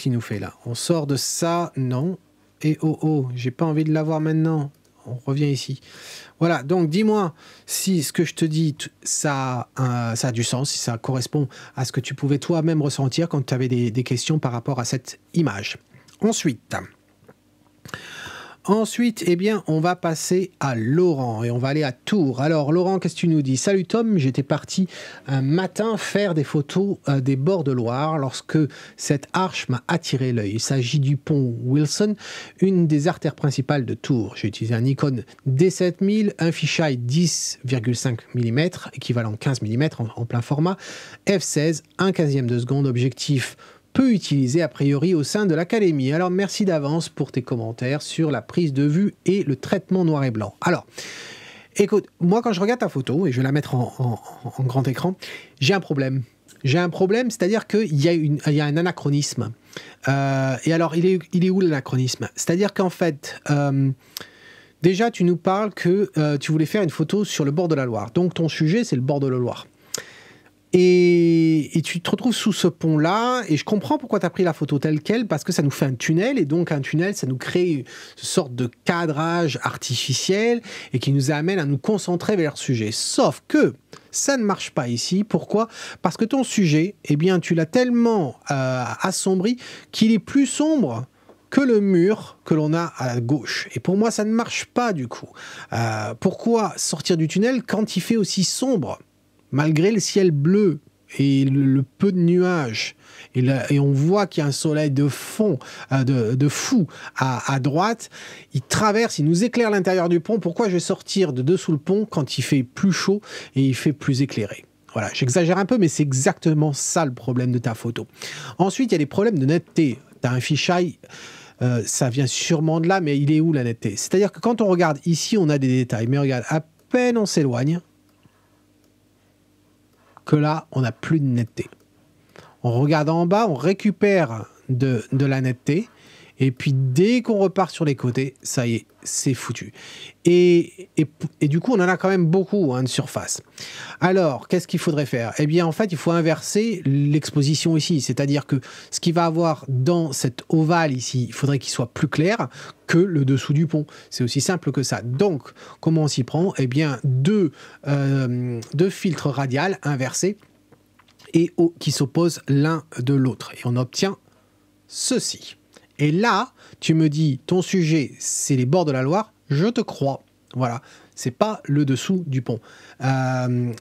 qu'il nous fait là? On sort de ça, non. Et j'ai pas envie de l'avoir maintenant. On revient ici. Voilà, donc dis-moi si ce que je te dis, ça a du sens, si ça correspond à ce que tu pouvais toi-même ressentir quand tu avais des questions par rapport à cette image. Ensuite, eh bien, on va passer à Laurent et on va aller à Tours. Alors, Laurent, qu'est-ce que tu nous dis? Salut Tom, j'étais parti un matin faire des photos des bords de Loire lorsque cette arche m'a attiré l'œil. Il s'agit du pont Wilson, une des artères principales de Tours. J'ai utilisé un Nikon D7000, un fisheye 10,5 mm, équivalent 15 mm en plein format, f16, 1/15 de seconde, objectif peu utilisé a priori au sein de l'académie. Alors merci d'avance pour tes commentaires sur la prise de vue et le traitement noir et blanc. Alors, écoute, moi quand je regarde ta photo, et je vais la mettre en grand écran, j'ai un problème. J'ai un problème, c'est-à-dire qu'il y a un anachronisme. Et alors, il est où l'anachronisme? C'est-à-dire qu'en fait, déjà tu nous parles que tu voulais faire une photo sur le bord de la Loire. Donc ton sujet, c'est le bord de la Loire. Et tu te retrouves sous ce pont-là, et je comprends pourquoi tu as pris la photo telle quelle, parce que ça nous fait un tunnel, et donc un tunnel, ça nous crée une sorte de cadrage artificiel, et qui nous amène à nous concentrer vers le sujet. Sauf que ça ne marche pas ici. Pourquoi? Parce que ton sujet, eh bien, tu l'as tellement assombri qu'il est plus sombre que le mur que l'on a à gauche. Et pour moi, ça ne marche pas du coup. Pourquoi sortir du tunnel quand il fait aussi sombre ? Malgré le ciel bleu et le peu de nuages, et on voit qu'il y a un soleil de fond, de fou à droite, il traverse, il nous éclaire l'intérieur du pont. Pourquoi je vais sortir de dessous le pont quand il fait plus chaud et il fait plus éclairé? Voilà, j'exagère un peu, mais c'est exactement ça le problème de ta photo. Ensuite, il y a des problèmes de netteté. Tu as un fisheye, ça vient sûrement de là, mais il est où la netteté? C'est-à-dire que quand on regarde ici, on a des détails, mais regarde, à peine on s'éloigne, que là, on n'a plus de netteté. En regardant en bas, on récupère de la netteté, et puis dès qu'on repart sur les côtés, ça y est, c'est foutu. Et du coup, on en a quand même beaucoup de surface. Alors, qu'est-ce qu'il faudrait faire? Eh bien, en fait, il faut inverser l'exposition ici. C'est-à-dire que ce qu'il va avoir dans cet ovale ici, il faudrait qu'il soit plus clair que le dessous du pont. C'est aussi simple que ça. Donc, comment on s'y prend? Eh bien, deux filtres radiales inversés et qui s'opposent l'un de l'autre. Et on obtient ceci. Et là, tu me dis, ton sujet, c'est les bords de la Loire, je te crois. Voilà, c'est pas le dessous du pont.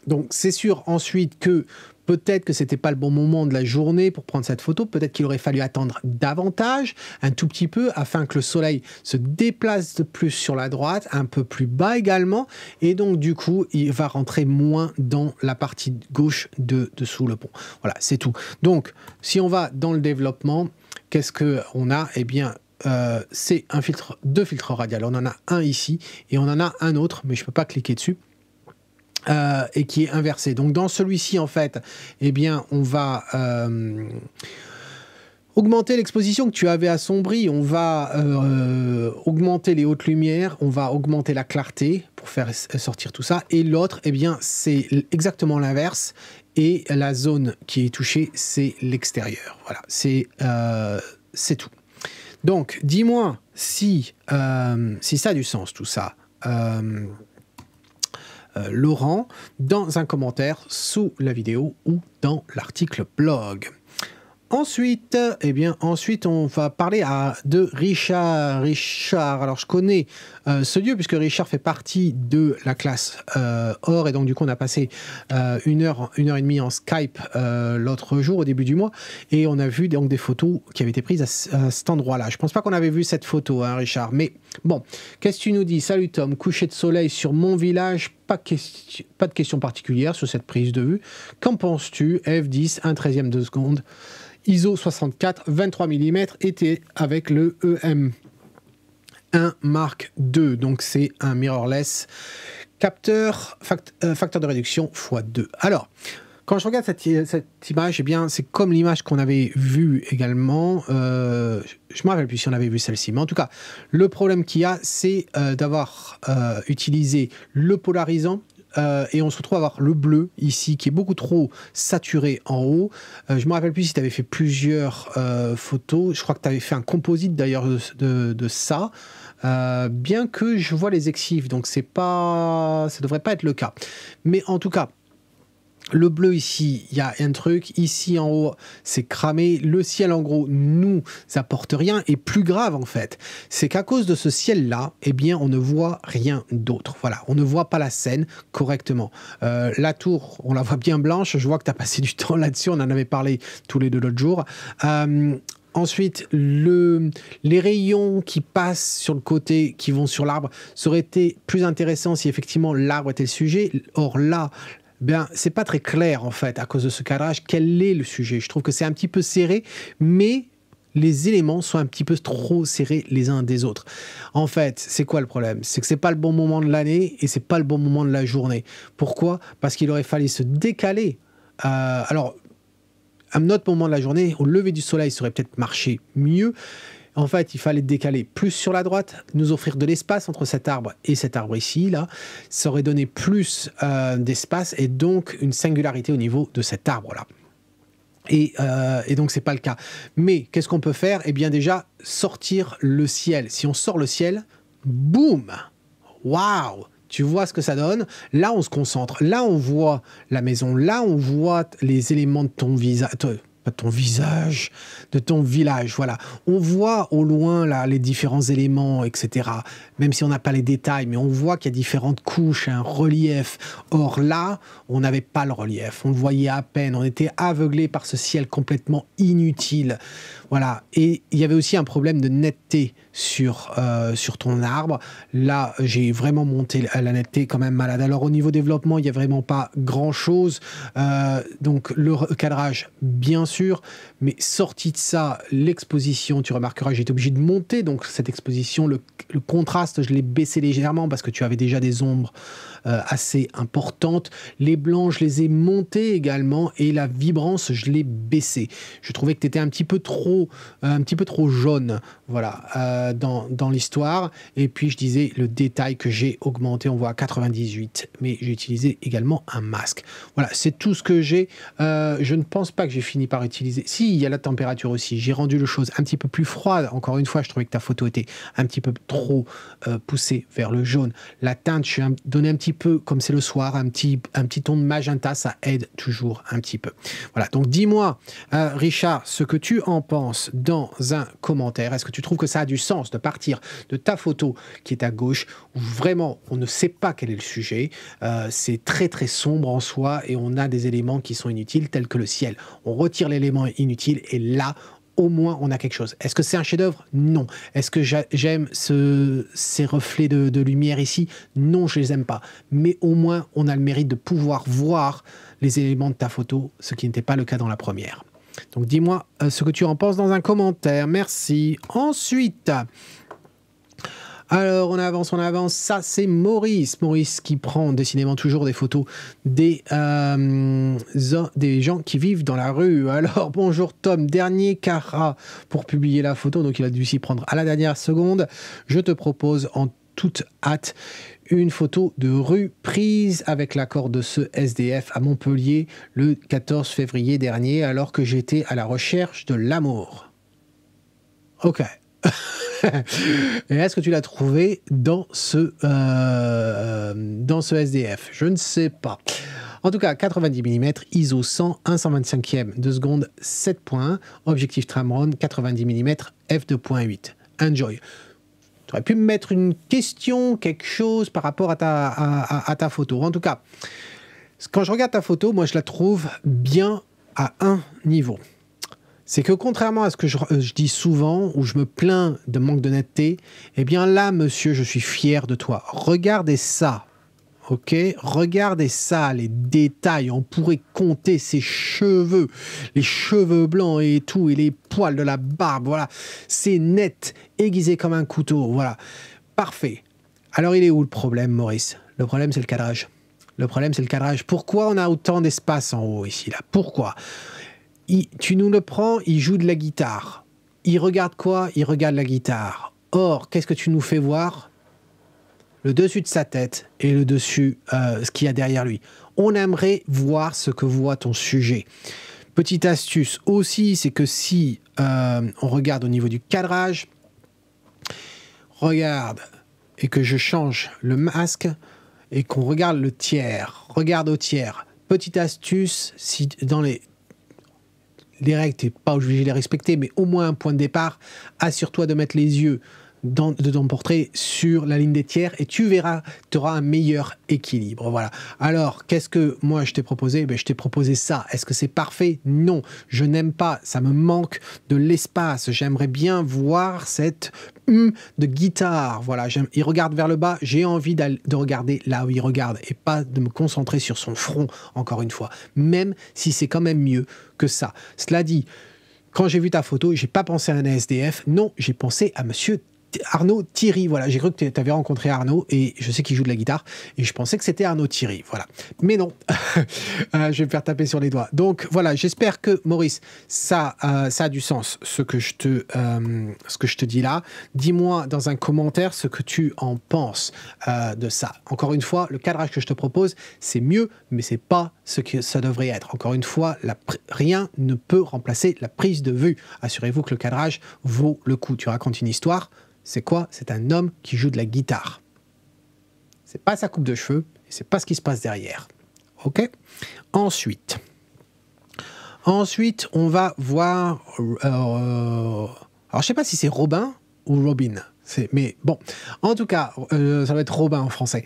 Donc, c'est sûr ensuite que peut-être que c'était pas le bon moment de la journée pour prendre cette photo. Peut-être qu'il aurait fallu attendre davantage, un tout petit peu, afin que le soleil se déplace de plus sur la droite, un peu plus bas également. Et donc, du coup, il va rentrer moins dans la partie gauche de dessous le pont. Voilà, c'est tout. Donc, si on va dans le développement, qu'est-ce qu'on a? Eh bien, c'est deux filtres radiales. On en a un ici et on en a un autre, mais je ne peux pas cliquer dessus, et qui est inversé. Donc, dans celui-ci, en fait, eh bien, on va augmenter l'exposition que tu avais assombrie. On va augmenter les hautes lumières. On va augmenter la clarté pour faire sortir tout ça. Et l'autre, eh bien, c'est exactement l'inverse. Et la zone qui est touchée, c'est l'extérieur. Voilà, c'est tout. Donc, dis-moi si ça a du sens, tout ça. Laurent, dans un commentaire sous la vidéo ou dans l'article blog. Ensuite, on va parler de Richard. Richard, alors je connais ce lieu puisque Richard fait partie de la classe Or, et donc du coup on a passé une heure et demie en Skype l'autre jour au début du mois, et on a vu donc des photos qui avaient été prises à cet endroit-là. Je pense pas qu'on avait vu cette photo, hein, Richard, mais bon, qu'est-ce que tu nous dis? Salut Tom, coucher de soleil sur mon village, pas de question particulière sur cette prise de vue. Qu'en penses-tu? F10, 1/13 de seconde. ISO 64, 23 mm, était avec le EM1 Mark II. Donc, c'est un mirrorless capteur, facteur de réduction x2. Alors, quand je regarde cette image, eh bien, c'est comme l'image qu'on avait vue également. Je ne me rappelle plus si on avait vu celle-ci. Mais en tout cas, le problème qu'il y a, c'est d'avoir utilisé le polarisant. Et on se retrouve à avoir le bleu ici qui est beaucoup trop saturé en haut. Je ne me rappelle plus si tu avais fait plusieurs photos. Je crois que tu avais fait un composite d'ailleurs de ça. Bien que je vois les exifs, donc ça ne devrait pas être le cas. Mais en tout cas, Le bleu ici, il y a un truc. Ici en haut, c'est cramé. Le ciel, en gros, nous apporte rien. Et plus grave, en fait, c'est qu'à cause de ce ciel-là, eh bien, on ne voit rien d'autre. Voilà, on ne voit pas la scène correctement. La tour, on la voit bien blanche. Je vois que tu as passé du temps là-dessus. On en avait parlé tous les deux l'autre jour. Ensuite, les rayons qui passent sur le côté, qui vont sur l'arbre, ça aurait été plus intéressant si effectivement l'arbre était le sujet. Or là, ben, c'est pas très clair en fait à cause de ce cadrage. Quel est le sujet? Je trouve que c'est un petit peu serré, mais les éléments sont un petit peu trop serrés les uns des autres. En fait, c'est quoi le problème? C'est que c'est pas le bon moment de l'année et c'est pas le bon moment de la journée. Pourquoi? Parce qu'il aurait fallu se décaler. Alors, à un autre moment de la journée, au lever du soleil, ça aurait peut-être marché mieux. En fait, il fallait décaler plus sur la droite, nous offrir de l'espace entre cet arbre et cet arbre ici, là. Ça aurait donné plus d'espace et donc une singularité au niveau de cet arbre-là. Et donc, c'est pas le cas. Mais qu'est-ce qu'on peut faire? Eh bien, déjà, sortir le ciel. Si on sort le ciel, boum! Waouh! Tu vois ce que ça donne. Là, on se concentre. Là, on voit la maison. Là, on voit les éléments de ton visage. Pas de ton visage, de ton village. Voilà. On voit au loin là, les différents éléments, etc. Même si on n'a pas les détails, mais on voit qu'il y a différentes couches, un relief. Or là, on n'avait pas le relief. On le voyait à peine. On était aveuglé par ce ciel complètement inutile. Voilà. Et il y avait aussi un problème de netteté sur ton arbre. Là, j'ai vraiment monté la netteté quand même malade. Alors, au niveau développement, il n'y a vraiment pas grand-chose. Donc, le cadrage, bien sûr. Mais sorti de ça, l'exposition, tu remarqueras, j'ai été obligé de monter. Donc, cette exposition, le contraste, je l'ai baissé légèrement parce que tu avais déjà des ombres assez importantes. Les blancs, je les ai montés également. Et la vibrance, je l'ai baissée. Je trouvais que tu étais un petit peu trop jaune, voilà, dans l'histoire. Et puis je disais le détail que j'ai augmenté, on voit à 98, mais j'ai utilisé également un masque. Voilà, c'est tout ce que j'ai. Je ne pense pas que j'ai fini par utiliser. Si, il y a la température aussi. J'ai rendu le chose un petit peu plus froide. Encore une fois, je trouvais que ta photo était un petit peu trop poussée vers le jaune. La teinte, je suis donné un petit peu, comme c'est le soir, un petit ton de magenta, ça aide toujours un petit peu. Voilà, donc dis-moi, Richard, ce que tu en penses dans un commentaire. Est-ce que tu trouves que ça a du sens de partir de ta photo qui est à gauche, où vraiment on ne sait pas quel est le sujet, c'est très très sombre en soi et on a des éléments qui sont inutiles tels que le ciel. On retire l'élément inutile et là, au moins on a quelque chose. Est-ce que c'est un chef-d'œuvre? Non. Est-ce que j'aime ces reflets de lumière ici? Non, je les aime pas. Mais au moins on a le mérite de pouvoir voir les éléments de ta photo, ce qui n'était pas le cas dans la première. Donc dis-moi ce que tu en penses dans un commentaire. Merci. Ensuite, alors on avance. Ça c'est Maurice. Maurice qui prend décidément toujours des photos des gens qui vivent dans la rue. Alors bonjour Tom, dernier Cara pour publier la photo. Donc il a dû s'y prendre à la dernière seconde. Je te propose en toute hâte une photo de rue prise avec l'accord de ce SDF à Montpellier le 14 février dernier alors que j'étais à la recherche de l'amour. Ok. Et est-ce que tu l'as trouvé dans ce SDF? Je ne sais pas. En tout cas, 90 mm, ISO 100, 1/125e de seconde, 7.1, objectif Tamron, 90 mm, f2.8. Enjoy. Tu aurais pu me mettre une question, quelque chose par rapport à ta photo. En tout cas, quand je regarde ta photo, moi je la trouve bien à un niveau. C'est que contrairement à ce que je dis souvent, où je me plains de manque de netteté, eh bien là, monsieur, je suis fier de toi. Regardez ça, ok? Regardez ça, les détails. On pourrait compter ses cheveux, les cheveux blancs et tout, et les poils de la barbe, voilà. C'est net, aiguisé comme un couteau, voilà. Parfait. Alors, il est où le problème, Maurice? Le problème, c'est le cadrage. Le problème, c'est le cadrage. Pourquoi on a autant d'espace en haut, ici, là? Pourquoi? Tu nous le prends, il joue de la guitare. Il regarde quoi? Il regarde la guitare. Or, qu'est-ce que tu nous fais voir? Le dessus de sa tête et le dessus, ce qu'il y a derrière lui. On aimerait voir ce que voit ton sujet. Petite astuce aussi, c'est que si on regarde au niveau du cadrage, regarde, et que je change le masque, et qu'on regarde le tiers, regarde au tiers, Petite astuce, si dans les règles, tu n'es pas obligé de les respecter, mais au moins un point de départ, assure-toi de mettre les yeux de ton portrait sur la ligne des tiers et tu verras, tu auras un meilleur équilibre. Voilà. Alors, qu'est-ce que moi je t'ai proposé? Je t'ai proposé ça. Est-ce que c'est parfait? Non, je n'aime pas. Ça me manque de l'espace. J'aimerais bien voir cette de guitare. Voilà, il regarde vers le bas. J'ai envie de regarder là où il regarde et pas de me concentrer sur son front, encore une fois. Même si c'est quand même mieux que ça. Cela dit, quand j'ai vu ta photo, j'ai pas pensé à un SDF. Non, j'ai pensé à monsieur Arnaud Thierry, voilà, j'ai cru que tu avais rencontré Arnaud et je sais qu'il joue de la guitare et je pensais que c'était Arnaud Thierry, voilà. Mais non, je vais me faire taper sur les doigts. Donc voilà, j'espère que Maurice, ça a du sens ce que je te dis là. Dis-moi dans un commentaire ce que tu en penses de ça. Encore une fois, le cadrage que je te propose, c'est mieux, mais c'est pas ce que ça devrait être. Encore une fois, rien ne peut remplacer la prise de vue. Assurez-vous que le cadrage vaut le coup. Tu racontes une histoire. C'est quoi? C'est un homme qui joue de la guitare. C'est pas sa coupe de cheveux, et c'est pas ce qui se passe derrière. Ok? Ensuite, on va voir... alors, je sais pas si c'est Robin ou Robin. Mais bon, en tout cas, ça va être Robin en français.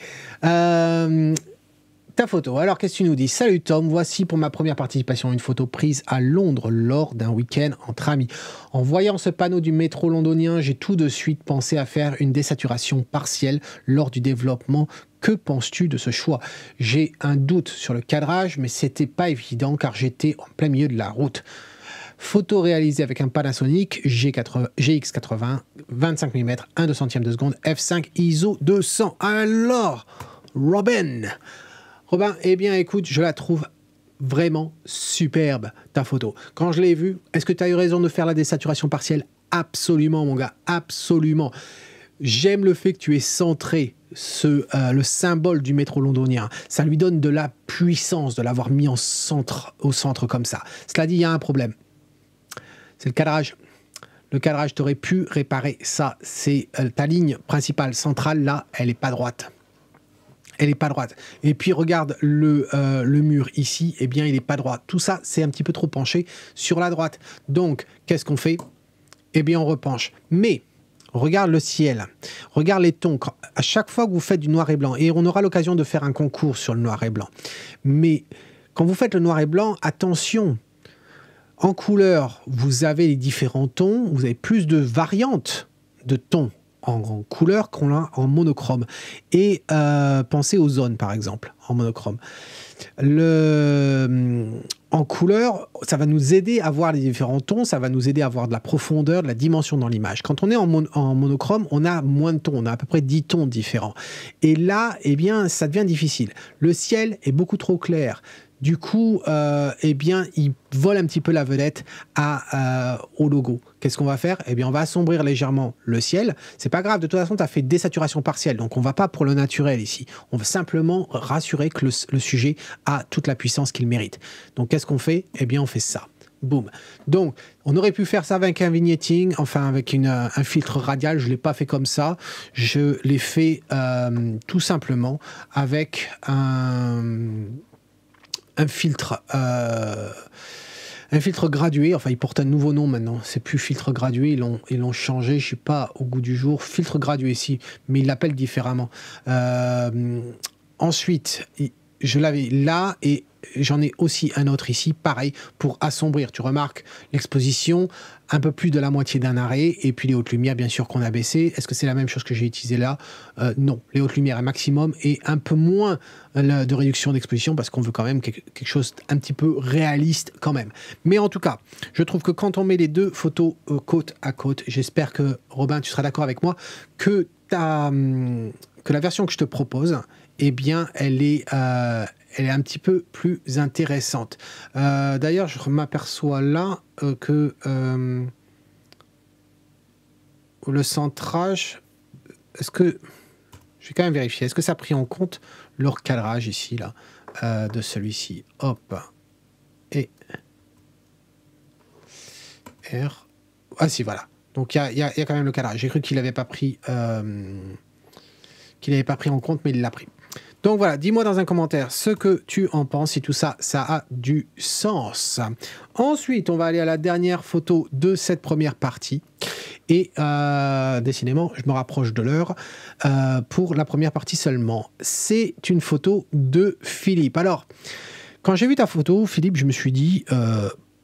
Ta photo. Alors, qu'est-ce que tu nous dis? Salut Tom, voici pour ma première participation une photo prise à Londres lors d'un week-end entre amis. En voyant ce panneau du métro londonien, j'ai tout de suite pensé à faire une désaturation partielle lors du développement. Que penses-tu de ce choix? J'ai un doute sur le cadrage, mais c'était pas évident car j'étais en plein milieu de la route. Photo réalisée avec un Panasonic GX80, 25 mm, 1/200 de seconde, f5 ISO 200. Alors, Robin, eh bien, écoute, je la trouve vraiment superbe, ta photo. Quand je l'ai vue, est-ce que tu as eu raison de faire la désaturation partielle? Absolument, mon gars, absolument. J'aime le fait que tu aies centré le symbole du métro londonien. Ça lui donne de la puissance de l'avoir mis au centre comme ça. Cela dit, il y a un problème. C'est le cadrage. Le cadrage, tu aurais pu réparer ça. C'est ta ligne principale centrale, là, elle n'est pas droite. Elle n'est pas droite. Et puis, regarde le mur ici, eh bien, il n'est pas droit. Tout ça, c'est un petit peu trop penché sur la droite. Donc, qu'est-ce qu'on fait? Eh bien, on repenche. Mais, regarde le ciel. Regarde les tons. À chaque fois que vous faites du noir et blanc, et on aura l'occasion de faire un concours sur le noir et blanc. Mais, quand vous faites le noir et blanc, attention. En couleur, vous avez les différents tons. Vous avez plus de variantes de tons en couleur qu'on a en monochrome. Et pensez aux zones, par exemple, en monochrome. En couleur, ça va nous aider à voir les différents tons, ça va nous aider à voir de la profondeur, de la dimension dans l'image. Quand on est en monochrome, on a moins de tons, on a à peu près 10 tons différents. Et là, eh bien, ça devient difficile. Le ciel est beaucoup trop clair. Du coup, eh bien, il vole un petit peu la vedette au logo. Qu'est-ce qu'on va faire? Eh bien, on va assombrir légèrement le ciel. C'est pas grave, de toute façon, tu as fait désaturation partielle, donc on va pas pour le naturel ici. On veut simplement rassurer que le sujet a toute la puissance qu'il mérite. Donc, qu'est-ce qu'on fait? Eh bien, on fait ça. Boum. Donc, on aurait pu faire ça avec un vignetting, enfin avec un filtre radial. Je ne l'ai pas fait comme ça. Je l'ai fait tout simplement avec un filtre gradué, enfin il porte un nouveau nom maintenant, c'est plus filtre gradué, ils l'ont changé, je suis pas au goût du jour, filtre gradué ici, mais ils l'appellent différemment. Ensuite, je l'avais là et j'en ai aussi un autre ici, pareil, pour assombrir. Tu remarques l'exposition, un peu plus de la moitié d'un arrêt, et puis les hautes lumières, bien sûr, qu'on a baissé. Est-ce que c'est la même chose que j'ai utilisé là? Non, les hautes lumières un maximum et un peu moins de réduction d'exposition parce qu'on veut quand même quelque chose un petit peu réaliste quand même. Mais en tout cas, je trouve que quand on met les deux photos côte à côte, j'espère que, Robin, tu seras d'accord avec moi, que la version que je te propose, eh bien, elle est un petit peu plus intéressante. D'ailleurs, je m'aperçois là que le centrage, est-ce que... Je vais quand même vérifier. Est-ce que ça a pris en compte le recadrage ici, là, de celui-ci? Hop. Et... R. Ah si, voilà. Donc, il y a quand même le cadrage. J'ai cru qu'il n'avait pas pris... en compte, mais il l'a pris. Donc voilà, dis-moi dans un commentaire ce que tu en penses, si tout ça, ça a du sens. Ensuite, on va aller à la dernière photo de cette première partie. Et décidément, je me rapproche de l'heure pour la première partie seulement. C'est une photo de Philippe. Alors, quand j'ai vu ta photo, Philippe, je me suis dit,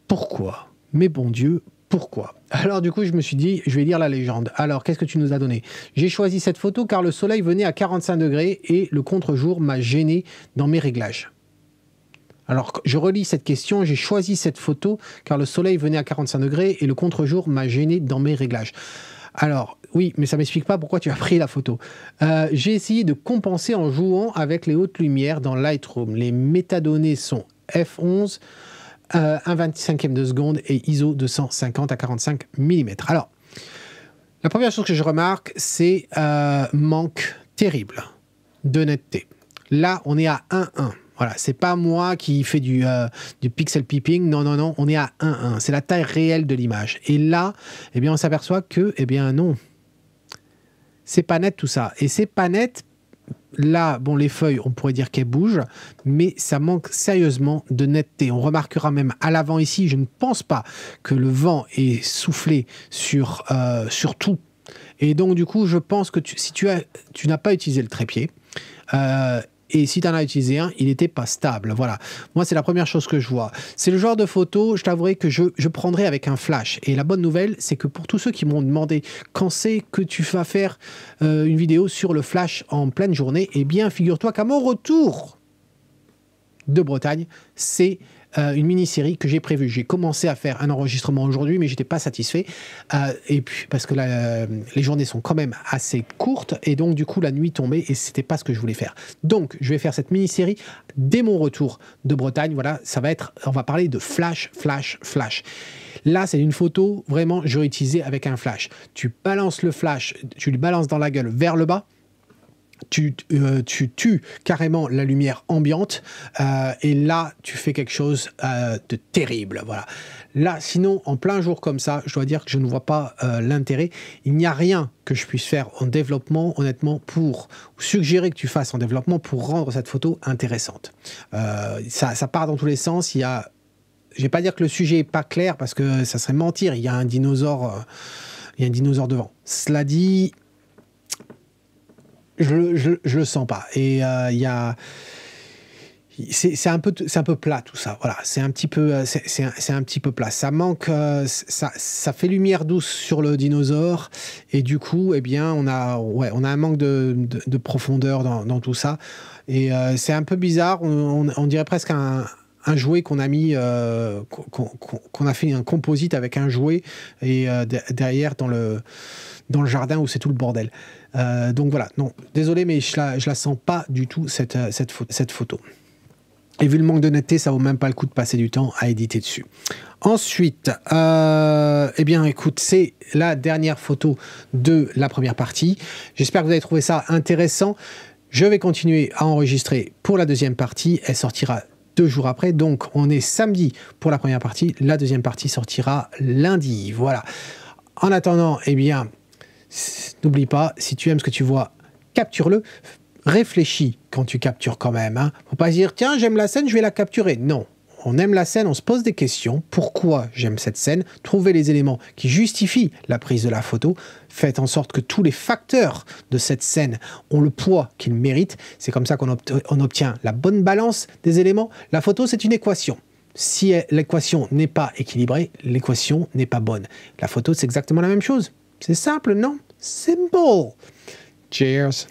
pourquoi? Mais bon Dieu, pourquoi? Alors du coup, je me suis dit, je vais lire la légende. Alors, qu'est-ce que tu nous as donné? J'ai choisi cette photo car le soleil venait à 45 degrés et le contre-jour m'a gêné dans mes réglages. Alors, je relis cette question. J'ai choisi cette photo car le soleil venait à 45 degrés et le contre-jour m'a gêné dans mes réglages. Alors, oui, mais ça ne m'explique pas pourquoi tu as pris la photo. J'ai essayé de compenser en jouant avec les hautes lumières dans Lightroom. Les métadonnées sont f11, 1/25e de seconde et ISO 250 à 45 mm. Alors, la première chose que je remarque, c'est manque terrible de netteté. Là, on est à 1,1. Voilà, c'est pas moi qui fais du pixel peeping. Non, non, non, on est à 1,1. C'est la taille réelle de l'image. Et là, eh bien, on s'aperçoit que, eh bien, non. C'est pas net tout ça. Et c'est pas net. Là, bon, les feuilles, on pourrait dire qu'elles bougent, mais ça manque sérieusement de netteté. On remarquera même à l'avant ici, je ne pense pas que le vent ait soufflé sur tout. Et donc, du coup, je pense que si tu n'as pas utilisé le trépied, et si tu en as utilisé un, il n'était pas stable. Voilà. Moi, c'est la première chose que je vois. C'est le genre de photo, je t'avouerai que je prendrais avec un flash. Et la bonne nouvelle, c'est que pour tous ceux qui m'ont demandé quand c'est que tu vas faire une vidéo sur le flash en pleine journée, eh bien, figure-toi qu'à mon retour de Bretagne, c'est une mini-série que j'ai prévue. J'ai commencé à faire un enregistrement aujourd'hui, mais je n'étais pas satisfait. Et puis, parce que les journées sont quand même assez courtes, et donc du coup, la nuit tombait, et c'était pas ce que je voulais faire. Donc, je vais faire cette mini-série dès mon retour de Bretagne. Voilà, ça va être, on va parler de flash, flash, flash. Là, c'est une photo, vraiment, j'aurais utilisé avec un flash. Tu balances le flash, tu lui balances dans la gueule vers le bas, tu tues carrément la lumière ambiante et là tu fais quelque chose de terrible. Voilà. Là, sinon, en plein jour comme ça, je dois dire que je ne vois pas l'intérêt. Il n'y a rien que je puisse faire en développement, honnêtement, pour suggérer que tu fasses en développement pour rendre cette photo intéressante. Ça part dans tous les sens. Je ne vais pas dire que le sujet n'est pas clair parce que ça serait mentir. Il y a un dinosaure devant. Cela dit, je le sens pas. Et c'est un peu plat tout ça. Voilà, c'est un petit peu plat. Ça manque, ça fait lumière douce sur le dinosaure et du coup, eh bien, on a un manque de profondeur dans tout ça. Et c'est un peu bizarre. On dirait presque un jouet qu'on a mis, qu'on a fait un composite avec un jouet et derrière dans le jardin où c'est tout le bordel. Donc voilà, non, désolé, mais je la sens pas du tout cette photo. Et vu le manque de netteté, ça vaut même pas le coup de passer du temps à éditer dessus. Ensuite, eh bien, écoute, c'est la dernière photo de la première partie. J'espère que vous avez trouvé ça intéressant. Je vais continuer à enregistrer pour la deuxième partie. Elle sortira 2 jours après. Donc, on est samedi pour la première partie. La deuxième partie sortira lundi. Voilà. En attendant, eh bien, n'oublie pas, si tu aimes ce que tu vois, capture-le. Réfléchis quand tu captures quand même. Hein. Faut pas se dire, tiens, j'aime la scène, je vais la capturer. Non. On aime la scène, on se pose des questions. Pourquoi j'aime cette scène? Trouvez les éléments qui justifient la prise de la photo. Faites en sorte que tous les facteurs de cette scène ont le poids qu'ils méritent. C'est comme ça qu'on obtient la bonne balance des éléments. La photo, c'est une équation. Si l'équation n'est pas équilibrée, l'équation n'est pas bonne. La photo, c'est exactement la même chose. C'est simple, non? Simple. Cheers.